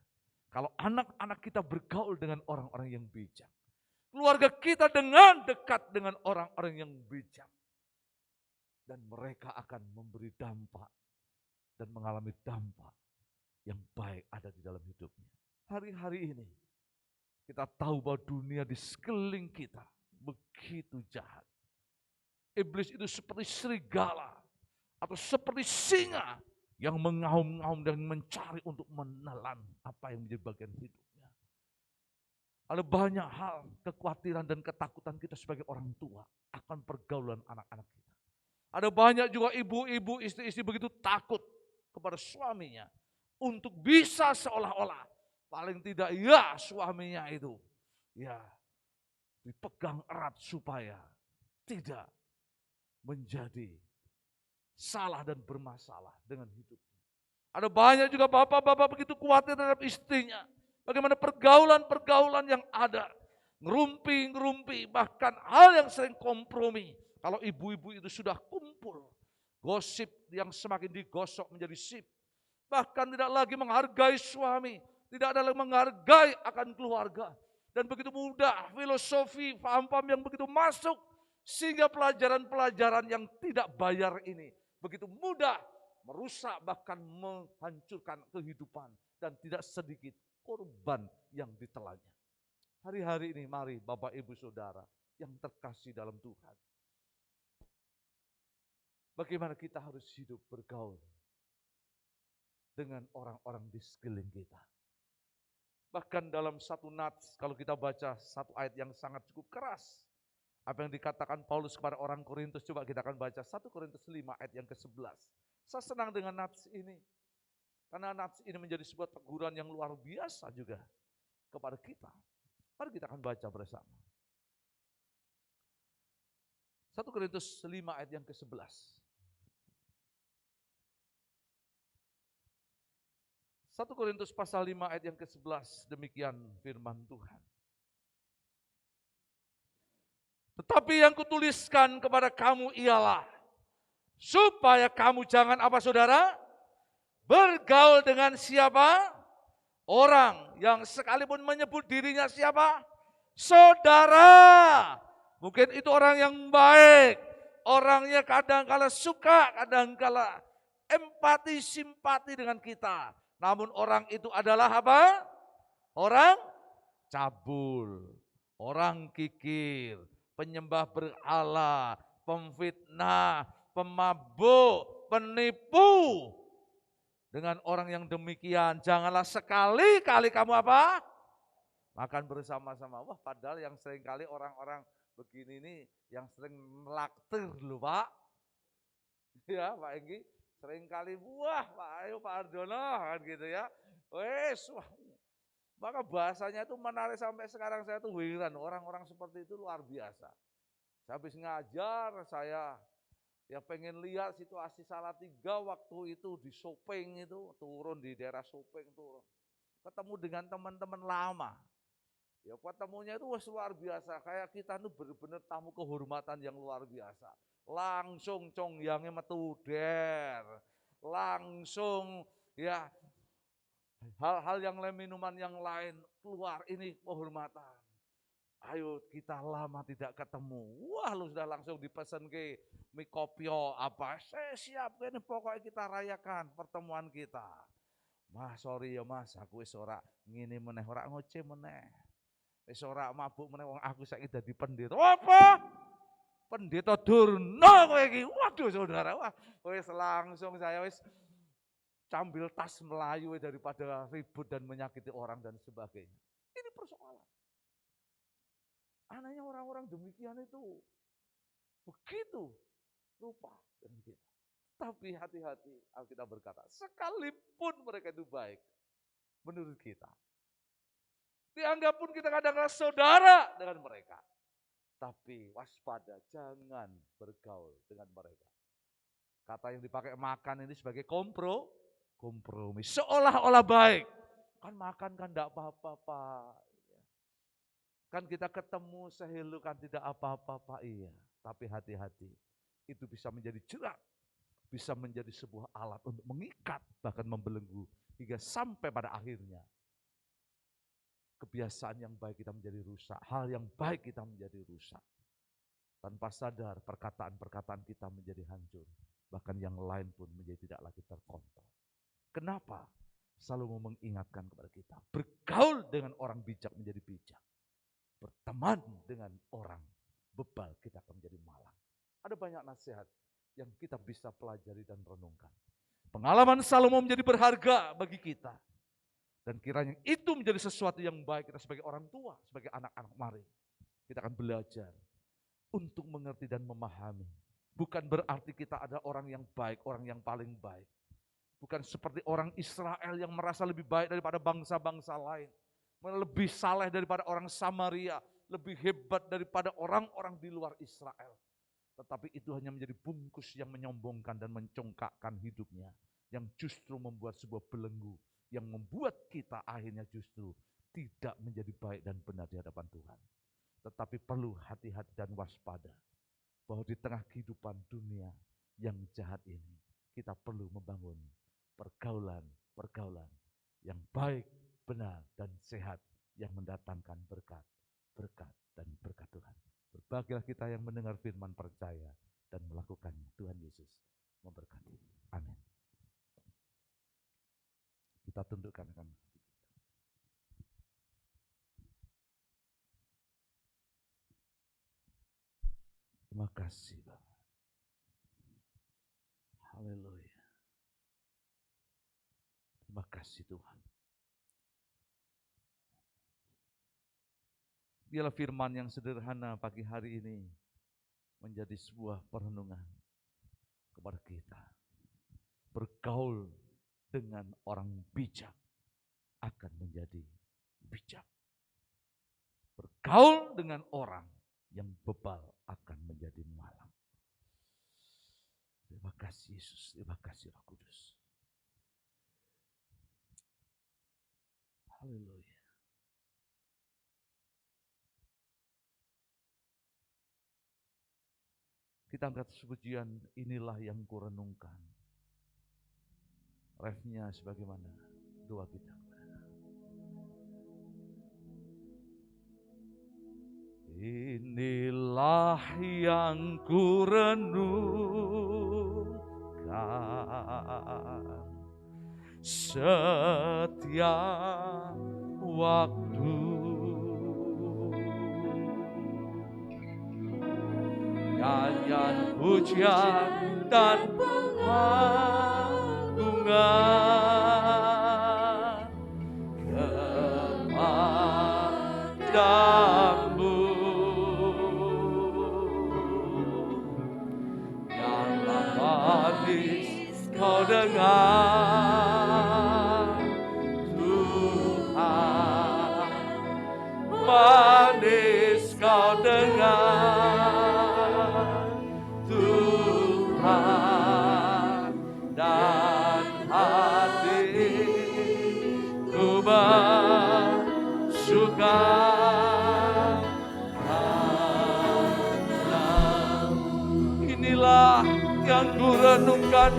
C: kalau anak-anak kita bergaul dengan orang-orang yang bijak. keluarga kita dengan dekat dengan orang-orang yang bijak. Dan mereka akan memberi dampak dan mengalami dampak yang baik ada di dalam hidupnya. Hari-hari ini kita tahu bahwa dunia di sekeliling kita begitu jahat. Iblis itu seperti serigala atau seperti singa yang mengaum-ngaum dan mencari untuk menelan apa yang menjadi bagian hidupnya. Ada banyak hal, kekhawatiran dan ketakutan kita sebagai orang tua akan pergaulan anak-anak kita. Ada banyak juga ibu-ibu, istri-istri begitu takut kepada suaminya untuk bisa seolah-olah paling tidak ya suaminya itu ya dipegang erat supaya tidak menjadi salah dan bermasalah dengan hidupnya. Ada banyak juga bapak-bapak begitu khawatir terhadap istrinya. Bagaimana pergaulan-pergaulan yang ada. Ngerumpi, bahkan hal yang sering kompromi. Kalau ibu-ibu itu sudah kumpul, gosip yang semakin digosok menjadi sip. Bahkan tidak lagi menghargai suami, tidak ada lagi menghargai akan keluarga. Dan begitu mudah filosofi, paham-paham yang begitu masuk, sehingga pelajaran-pelajaran yang tidak bayar ini begitu mudah merusak bahkan menghancurkan kehidupan dan tidak sedikit korban yang ditelannya. Hari-hari ini mari Bapak Ibu Saudara yang terkasih dalam Tuhan. Bagaimana kita harus hidup bergaul dengan orang-orang di sekeliling kita. Bahkan dalam satu nats, kalau kita baca satu ayat yang sangat cukup keras. Apa yang dikatakan Paulus kepada orang Korintus, coba kita akan baca 1 Korintus 5 ayat yang ke-11. Saya senang dengan nats ini. Karena nats ini menjadi sebuah teguran yang luar biasa juga kepada kita. Mari kita akan baca bersama. 1 Korintus 5 ayat yang ke-11. 1 Korintus pasal 5 ayat yang ke-11, demikian firman Tuhan. Tetapi yang kutuliskan kepada kamu ialah, supaya kamu jangan apa saudara? Bergaul dengan siapa? Orang yang sekalipun menyebut dirinya siapa? Saudara. Mungkin itu orang yang baik. Orangnya kadang-kala suka, kadang-kala empati, simpati dengan kita. Namun orang itu adalah apa? Orang cabul, orang kikir, penyembah berhala, pemfitnah, pemabuk, penipu. Dengan orang yang demikian, janganlah sekali-kali kamu apa? Makan bersama-sama. Wah, padahal yang seringkali orang-orang begini ini yang sering melaktir loh Pak. Ya Pak Enggi. Seringkali wah Pak Ayo Pak Ardono kan gitu ya. Wes wah. Maka bahasanya itu menarik sampai sekarang saya tuh heran. Orang-orang seperti itu luar biasa. Saya habis ngajar, saya ya pengen lihat situasi Salatiga waktu itu di Sopeng itu, turun di daerah Sopeng turun. Ketemu dengan teman-teman lama. Ya ketemunya itu luar biasa. Kayak kita tuh benar-benar tamu kehormatan yang luar biasa. Langsung congyangnya metu der. Langsung ya hal-hal yang lain, minuman yang lain keluar, ini kehormatan. Ayo kita lama tidak ketemu. Wah lu sudah langsung dipesan ke mie kopio apa. Saya siap ini pokoknya kita rayakan pertemuan kita. Mas sorry ya mas aku wis ora ngene meneh ora ngoceh meneh. Wis ora mabuk meneh wong aku saiki dadi pendeta. Apa? Pendeta Durna kowe iki. Waduh saudara, wah wis langsung saya wis cambil tas melayu daripada ribut dan menyakiti orang dan sebagainya. Ini persoalan. Anehnya orang-orang demikian itu begitu rupa dengan kita. Tapi hati-hati, Alkitab berkata, sekalipun mereka itu baik menurut kita. Dianggap pun kita kadang-kadang saudara dengan mereka. Tapi waspada, jangan bergaul dengan mereka. Kata yang dipakai makan ini sebagai kompromi. Seolah-olah baik. Kan makan kan tidak apa-apa Pak. Kan kita ketemu sehelu kan tidak apa-apa Pak. Iya. Tapi hati-hati. Itu bisa menjadi jerat. Bisa menjadi sebuah alat untuk mengikat. Bahkan membelenggu. Hingga sampai pada akhirnya. kebiasaan yang baik kita menjadi rusak, hal yang baik kita menjadi rusak. Tanpa sadar perkataan-perkataan kita menjadi hancur, bahkan yang lain pun menjadi tidak lagi terkontrol. Kenapa? Salomo mengingatkan kepada kita, bergaul dengan orang bijak menjadi bijak. Berteman dengan orang bebal kita akan menjadi malang. Ada banyak nasihat yang kita bisa pelajari dan renungkan. Pengalaman Salomo menjadi berharga bagi kita. Dan kiranya itu menjadi sesuatu yang baik kita sebagai orang tua, sebagai anak-anak. Mari kita akan belajar untuk mengerti dan memahami. Bukan berarti kita ada orang yang baik, orang yang paling baik. Bukan seperti orang Israel yang merasa lebih baik daripada bangsa-bangsa lain. Lebih saleh daripada orang Samaria. Lebih hebat daripada orang-orang di luar Israel. Tetapi itu hanya menjadi bungkus yang menyombongkan dan mencongkakkan hidupnya. Yang justru membuat sebuah belenggu. Yang membuat kita akhirnya justru tidak menjadi baik dan benar di hadapan Tuhan. Tetapi perlu hati-hati dan waspada. Bahwa di tengah kehidupan dunia yang jahat ini. Kita perlu membangun pergaulan yang baik, benar, dan sehat yang mendatangkan berkat dan berkat Tuhan. Berbahagialah kita yang mendengar firman, percaya dan melakukannya. Tuhan Yesus memberkati. Amin. Kita tundukkan hati kita. Terima kasih Bapak. Haleluya. Terima kasih Tuhan. Biarlah firman yang sederhana pagi hari ini menjadi sebuah perenungan kepada kita. Bergaul dengan orang bijak akan menjadi bijak. Bergaul dengan orang yang bebal akan menjadi malang. Terima kasih Yesus, terima kasih Roh Kudus. Haleluya. Kita angkat pujian, inilah yang kurenungkan. Refnya sebagaimana doa kita. Inilah yang kurenungkan setiap waktu. Nyanyian pujian dan pengagungan kepadamu. Nyala manis kau dengar Tuhan, manis kau dengar Tuhan, dan hatiku bersuka padamu. Inilah yang kurenungkan,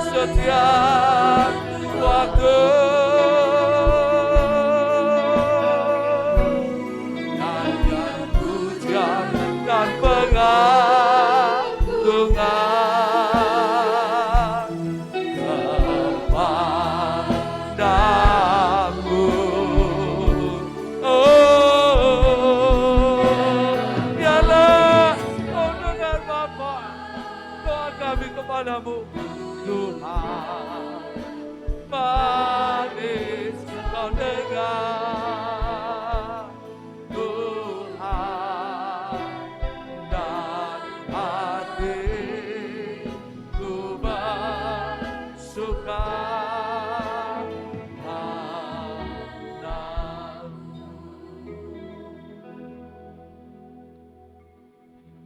C: setiap waktu. Nyanyian pujian dan pengagungan kepadamu. Biarlah kau dengar Bapa doa kami kepadamu. Tuhan, manis kau dengar Tuhan, dan hatiku bersuka padamu.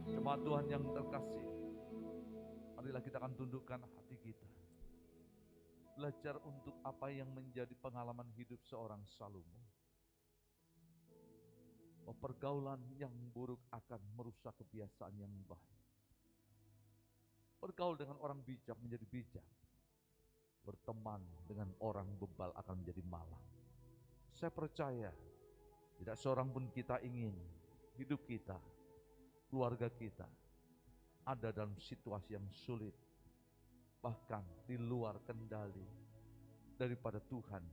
C: Jemaat Tuhan yang terkasih, marilah kita akan tundukkan hati kita. Belajar untuk apa yang menjadi pengalaman hidup seorang Salomo. Pergaulan yang buruk akan merusak kebiasaan yang baik. Bergaul dengan orang bijak menjadi bijak. Berteman dengan orang bebal akan menjadi malang. Saya percaya tidak seorang pun kita ingin hidup kita, keluarga kita ada dalam situasi yang sulit, bahkan di luar kendali daripada Tuhan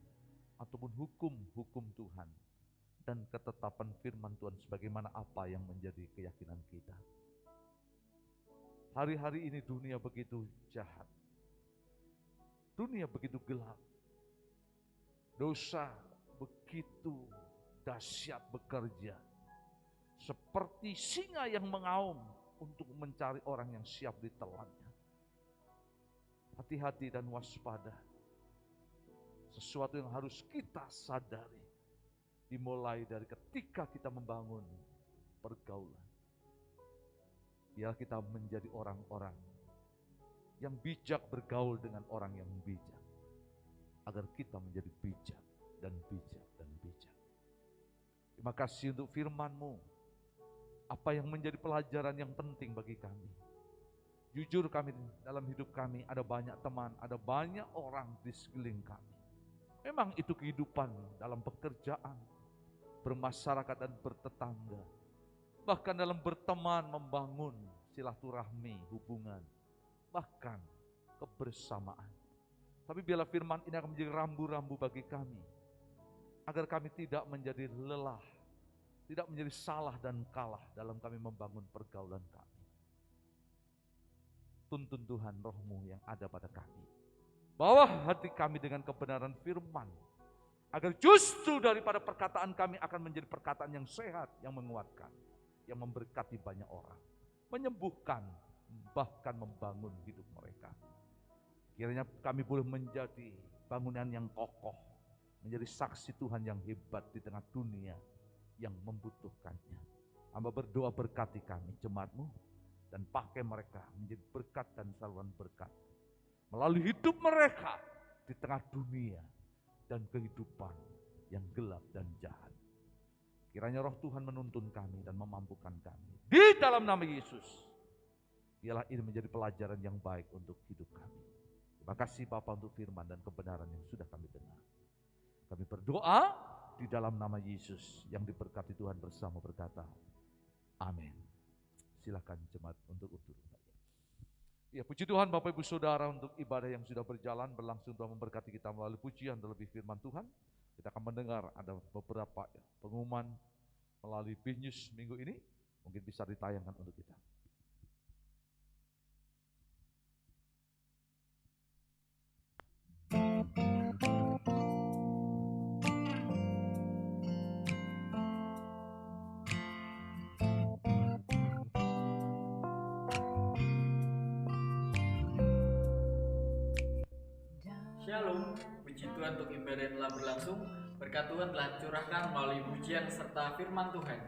C: ataupun hukum-hukum Tuhan dan ketetapan firman Tuhan sebagaimana apa yang menjadi keyakinan kita. Hari-hari ini dunia begitu jahat. Dunia begitu gelap. Dosa begitu dahsyat bekerja. Seperti singa yang mengaum untuk mencari orang yang siap ditelannya. Hati-hati dan waspada. Sesuatu yang harus kita sadari. Dimulai dari ketika kita membangun pergaulan. Biar kita menjadi orang-orang yang bijak bergaul dengan orang yang bijak. Agar kita menjadi bijak dan bijak dan bijak. Terima kasih untuk firman-Mu. Apa yang menjadi pelajaran yang penting bagi kami. Jujur kami dalam hidup kami ada banyak teman, ada banyak orang di sekeliling kami. Memang itu kehidupan dalam pekerjaan, bermasyarakat dan bertetangga. Bahkan dalam berteman membangun silaturahmi, hubungan, bahkan kebersamaan. Tapi biarlah firman ini akan menjadi rambu-rambu bagi kami, agar kami tidak menjadi lelah, tidak menjadi salah dan kalah dalam kami membangun pergaulan kami. Tuntun Tuhan roh-Mu yang ada pada kami. Bawa hati kami dengan kebenaran firman, agar justru daripada perkataan kami akan menjadi perkataan yang sehat, yang menguatkan, yang memberkati banyak orang, menyembuhkan, bahkan membangun hidup mereka. Kiranya kami boleh menjadi bangunan yang kokoh, menjadi saksi Tuhan yang hebat di tengah dunia yang membutuhkannya. Hamba berdoa berkati kami, jemaat-Mu, dan pakai mereka menjadi berkat dan saluran berkat. Melalui hidup mereka di tengah dunia dan kehidupan yang gelap dan jahat. Kiranya roh Tuhan menuntun kami dan memampukan kami. Di dalam nama Yesus. Biarlah ini menjadi pelajaran yang baik untuk hidup kami. Terima kasih Bapa untuk firman dan kebenaran yang sudah kami dengar. Kami berdoa di dalam nama Yesus yang diberkati Tuhan bersama berkata, amin. Silakan jemaat untuk utur. Ya, puji Tuhan Bapak Ibu Saudara untuk ibadah yang sudah berjalan berlangsung Tuhan memberkati kita melalui pujian terlebih firman Tuhan. Kita akan mendengar ada beberapa pengumuman melalui BNews minggu ini, mungkin bisa ditayangkan untuk kita.
D: Shalom, puji Tuhan untuk ibadah yang telah berlangsung. Berkat Tuhan telah dicurahkan melalui pujian serta firman Tuhan.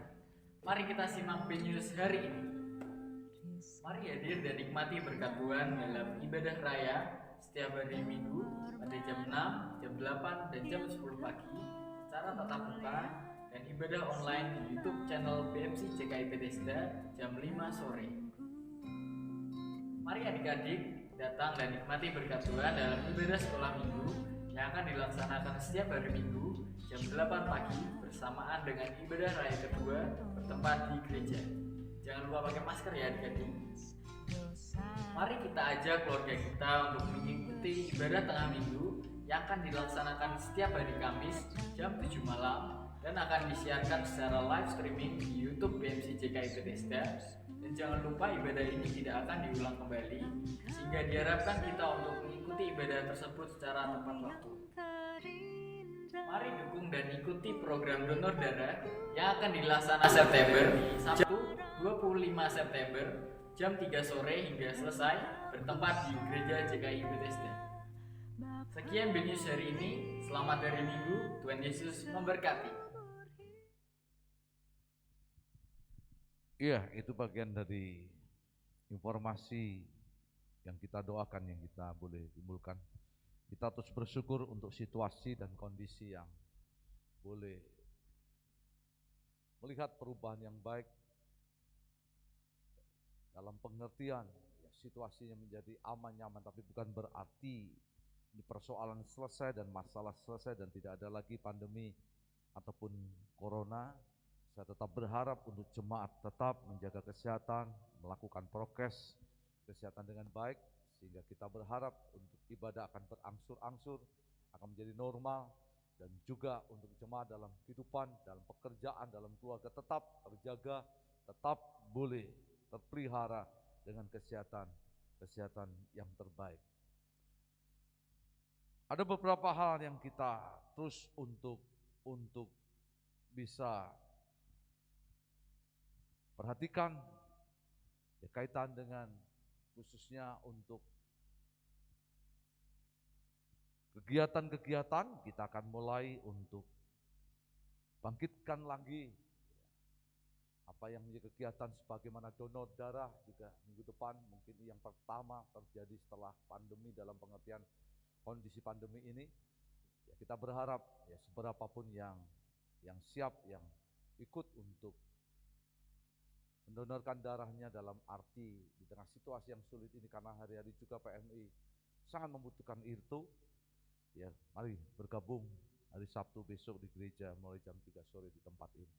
D: Mari kita simak BNews hari ini. Mari hadir dan nikmati berkat Tuhan dalam ibadah raya setiap hari Minggu pada jam 6, jam 8, dan jam 10 pagi secara tatap muka, dan ibadah online di YouTube channel BMC JKI Bethesda jam 5 sore. Mari adik-adik datang dan nikmati berkat Tuhan dalam ibadah sekolah minggu yang akan dilaksanakan setiap hari Minggu jam 8 pagi bersamaan dengan ibadah raya kedua bertempat di gereja. Jangan lupa pakai masker ya adik-adik. Mari kita ajak keluarga kita untuk mengikuti ibadah tengah minggu yang akan dilaksanakan setiap hari Kamis jam 7 malam dan akan disiarkan secara live streaming di YouTube BMC JKI Bethesda. Dan jangan lupa ibadah ini tidak akan diulang kembali, sehingga diharapkan kita untuk mengikuti ibadah tersebut secara tepat waktu. Mari dukung dan ikuti program donor darah yang akan dilaksanakan September, Sabtu 25 September jam 3 sore hingga selesai bertempat di Gereja JKI Bethesda. Sekian BNews hari ini, selamat hari Minggu, Tuhan Yesus memberkati.
C: Iya, itu bagian dari informasi yang kita doakan, yang kita boleh kumpulkan. Kita terus bersyukur untuk situasi dan kondisi yang boleh melihat perubahan yang baik dalam pengertian situasinya menjadi aman nyaman, tapi bukan berarti ini persoalan selesai dan masalah selesai dan tidak ada lagi pandemi ataupun corona. Saya tetap berharap untuk jemaat tetap menjaga kesehatan, melakukan prokes kesehatan dengan baik, sehingga kita berharap untuk ibadah akan berangsur-angsur, akan menjadi normal, dan juga untuk jemaat dalam kehidupan, dalam pekerjaan, dalam keluarga tetap terjaga, tetap boleh terpelihara dengan kesehatan yang terbaik. Ada beberapa hal yang kita terus untuk bisa perhatikan, ya, kaitan dengan khususnya untuk kegiatan-kegiatan. Kita akan mulai untuk bangkitkan lagi apa yang menjadi kegiatan sebagaimana donor darah juga minggu depan. Mungkin yang pertama terjadi setelah pandemi, dalam pengertian kondisi pandemi ini. Ya, kita berharap ya seberapapun yang siap, yang ikut untuk mendonorkan darahnya dalam arti di tengah situasi yang sulit ini, karena hari-hari juga PMI sangat membutuhkan itu. Ya, mari bergabung hari Sabtu besok di gereja mulai jam 3 sore di tempat ini.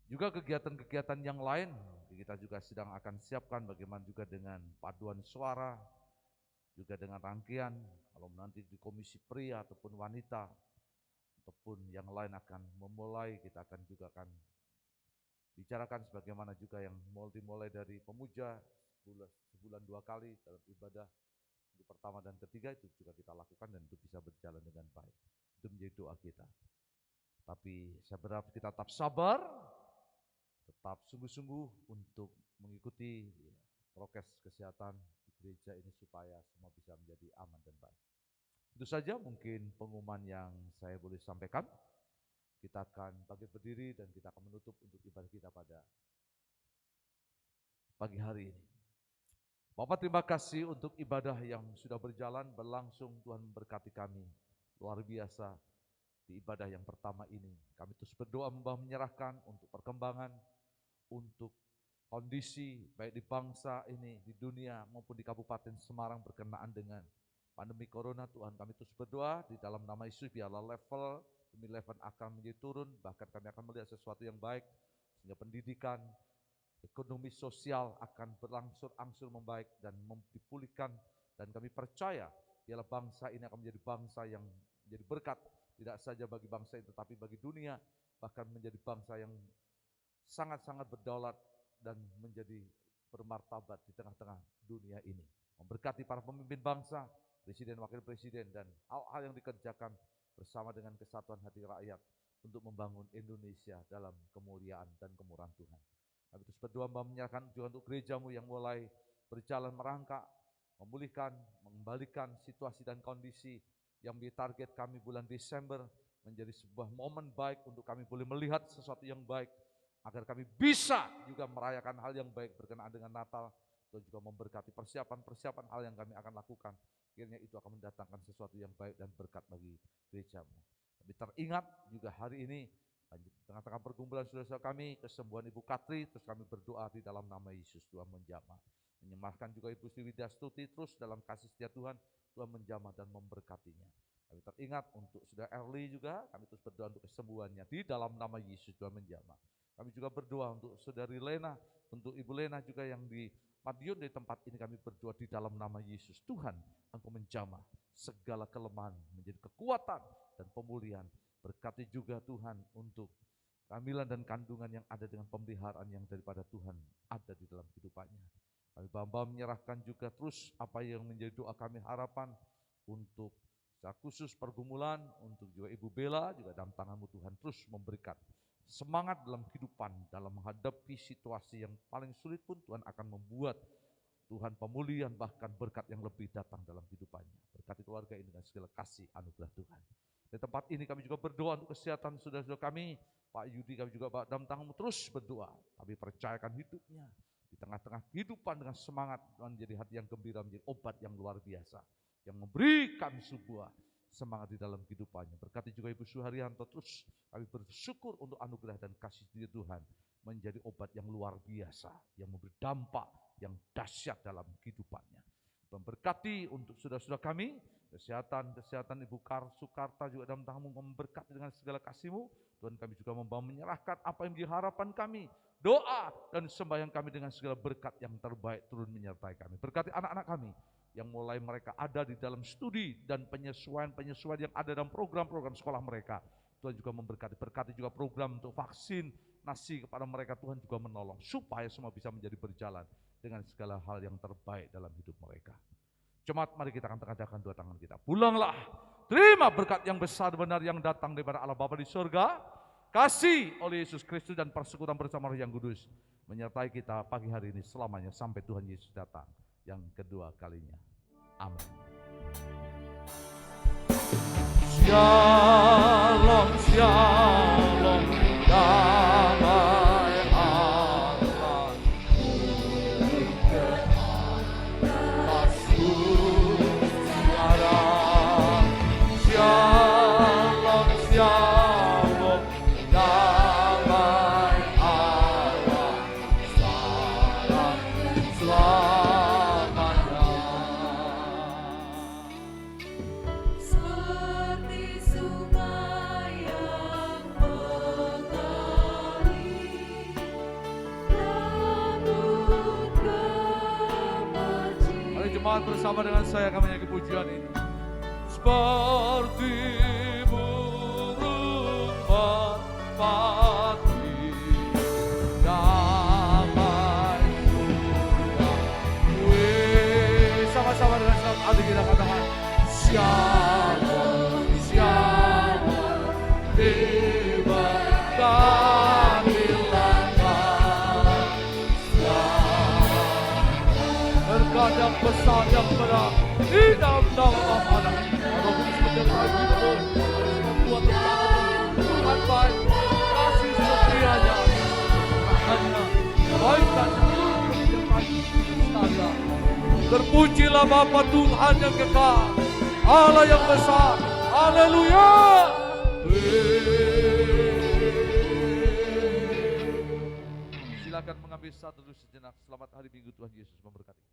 C: Juga kegiatan-kegiatan yang lain kita juga sedang akan siapkan, bagaimana juga dengan paduan suara, juga dengan rangkaian, kalau nanti di komisi pria ataupun wanita, ataupun yang lain akan memulai, kita akan juga akan bicarakan sebagaimana juga yang dimulai dari pemuja sebulan 2 kali dalam ibadah minggu pertama dan ketiga, itu juga kita lakukan dan itu bisa berjalan dengan baik. Itu menjadi doa kita. Tapi saya berharap kita tetap sabar, tetap sungguh-sungguh untuk mengikuti prokes kesehatan di gereja ini supaya semua bisa menjadi aman dan baik. Itu saja mungkin pengumuman yang saya boleh sampaikan. Kita akan bangkit berdiri dan kita akan menutup untuk ibadah kita pada pagi hari ini. Bapak, terima kasih untuk ibadah yang sudah berjalan, berlangsung. Tuhan memberkati kami luar biasa di ibadah yang pertama ini. Kami terus berdoa menyerahkan untuk perkembangan, untuk kondisi baik di bangsa ini, di dunia maupun di Kabupaten Semarang berkenaan dengan pandemi corona. Tuhan, kami terus berdoa di dalam nama Yesus, biarlah level demi level akan menjadi turun, bahkan kami akan melihat sesuatu yang baik, sehingga pendidikan, ekonomi sosial akan berangsur-angsur membaik dan dipulihkan. Dan kami percaya biarlah bangsa ini akan menjadi bangsa yang menjadi berkat, tidak saja bagi bangsa itu tetapi bagi dunia, bahkan menjadi bangsa yang sangat-sangat berdaulat dan menjadi bermartabat di tengah-tengah dunia ini. Memberkati para pemimpin bangsa, presiden, wakil presiden, dan hal-hal yang dikerjakan bersama dengan kesatuan hati rakyat untuk membangun Indonesia dalam kemuliaan dan kemurahan Tuhan. Kami terus berdoa menyerahkan juga untuk gerejamu yang mulai berjalan merangkak, memulihkan, mengembalikan situasi dan kondisi yang menjadi target kami bulan Desember menjadi sebuah momen baik untuk kami boleh melihat sesuatu yang baik, agar kami bisa juga merayakan hal yang baik berkenaan dengan Natal, dan juga memberkati persiapan-persiapan hal yang kami akan lakukan. Kiranya itu akan mendatangkan sesuatu yang baik dan berkat bagi gerejamu. Tapi teringat juga hari ini, tengah-tengah pergumulan saudara-saudara kami, kesembuhan Ibu Katri, terus kami berdoa di dalam nama Yesus, Tuhan menjamah. Menyemarkan juga Ibu Sri Widyastuti, terus dalam kasih setia Tuhan, Tuhan menjamah dan memberkatinya. Kami teringat untuk saudara Erli juga, kami terus berdoa untuk kesembuhannya di dalam nama Yesus, Tuhan menjamah. Kami juga berdoa untuk saudari Lena, untuk Ibu Lena juga yang di Madiun di tempat ini, kami berdoa di dalam nama Yesus. Tuhan, Engkau menjamah segala kelemahan menjadi kekuatan dan pemulihan. Berkati juga Tuhan untuk kehamilan dan kandungan yang ada dengan pemeliharaan yang daripada Tuhan ada di dalam kehidupannya. Kami Bapa menyerahkan juga terus apa yang menjadi doa kami, harapan untuk secara khusus pergumulan, untuk juga Ibu Bella, juga dalam tangan-Mu Tuhan terus memberikan semangat dalam kehidupan, dalam menghadapi situasi yang paling sulit pun Tuhan akan membuat Tuhan pemulihan, bahkan berkat yang lebih datang dalam kehidupannya. Berkati keluarga ini dengan segala kasih anugerah Tuhan. Di tempat ini kami juga berdoa untuk kesehatan saudara-saudara kami, Pak Yudi, kami juga dalam tangan-Mu terus berdoa. Kami percayakan hidupnya di tengah-tengah kehidupan dengan semangat, Tuhan menjadi hati yang gembira, menjadi obat yang luar biasa, yang memberikan sebuah semangat di dalam kehidupannya. Berkati juga Ibu Suharyanto, terus kami bersyukur untuk anugerah dan kasih dari Tuhan. menjadi obat yang luar biasa, yang memberi dampak yang dahsyat dalam kehidupannya. Memberkati untuk saudara-saudara kami, kesehatan Ibu Sukarta juga dalam tangan-Mu, memberkati dengan segala kasih-Mu. Tuhan, kami juga membawa menyerahkan apa yang menjadi harapan kami, doa dan sembahyang kami dengan segala berkat yang terbaik turun menyertai kami. Berkati anak-anak kami yang mulai mereka ada di dalam studi dan penyesuaian yang ada dalam program-program sekolah mereka. Tuhan juga berkati juga program untuk vaksinasi kepada mereka. Tuhan juga menolong supaya semua bisa menjadi berjalan dengan segala hal yang terbaik dalam hidup mereka. Jemaat, mari kita akan tengahkan dua tangan kita. Pulanglah, terima berkat yang besar benar yang datang daripada Allah Bapa di surga, kasih oleh Yesus Kristus dan persekutuan bersama Roh yang Kudus menyertai kita pagi hari ini selamanya sampai Tuhan Yesus datang yang kedua kalinya. Amin. Shalom, shalom, damai Allah, masuk siara. Shalom, shalom, damai Allah, salam selamanya.
B: Seperti sungai yang mengalir, rambut kemercik.
C: Mari jemaat bersama dengan saya akan menyanyi pujian ini. Seperti burung merpati, damai surga. Sama-sama dengan selamat hati kita katakan Shalom, shalom, diberkatilah berkat yang besar yang berat di dalam nama Bapa dan Roh Kudus menyertai hidupmu. Membuat Tuhan baik, kasih setianya, hanya kebaikan yang menyertai. Terpujilah Bapa Tuhan yang kekal, Allah yang besar. Haleluya. Silakan mengambil satu sejenak. Selamat hari Minggu, Tuhan Yesus memberkati.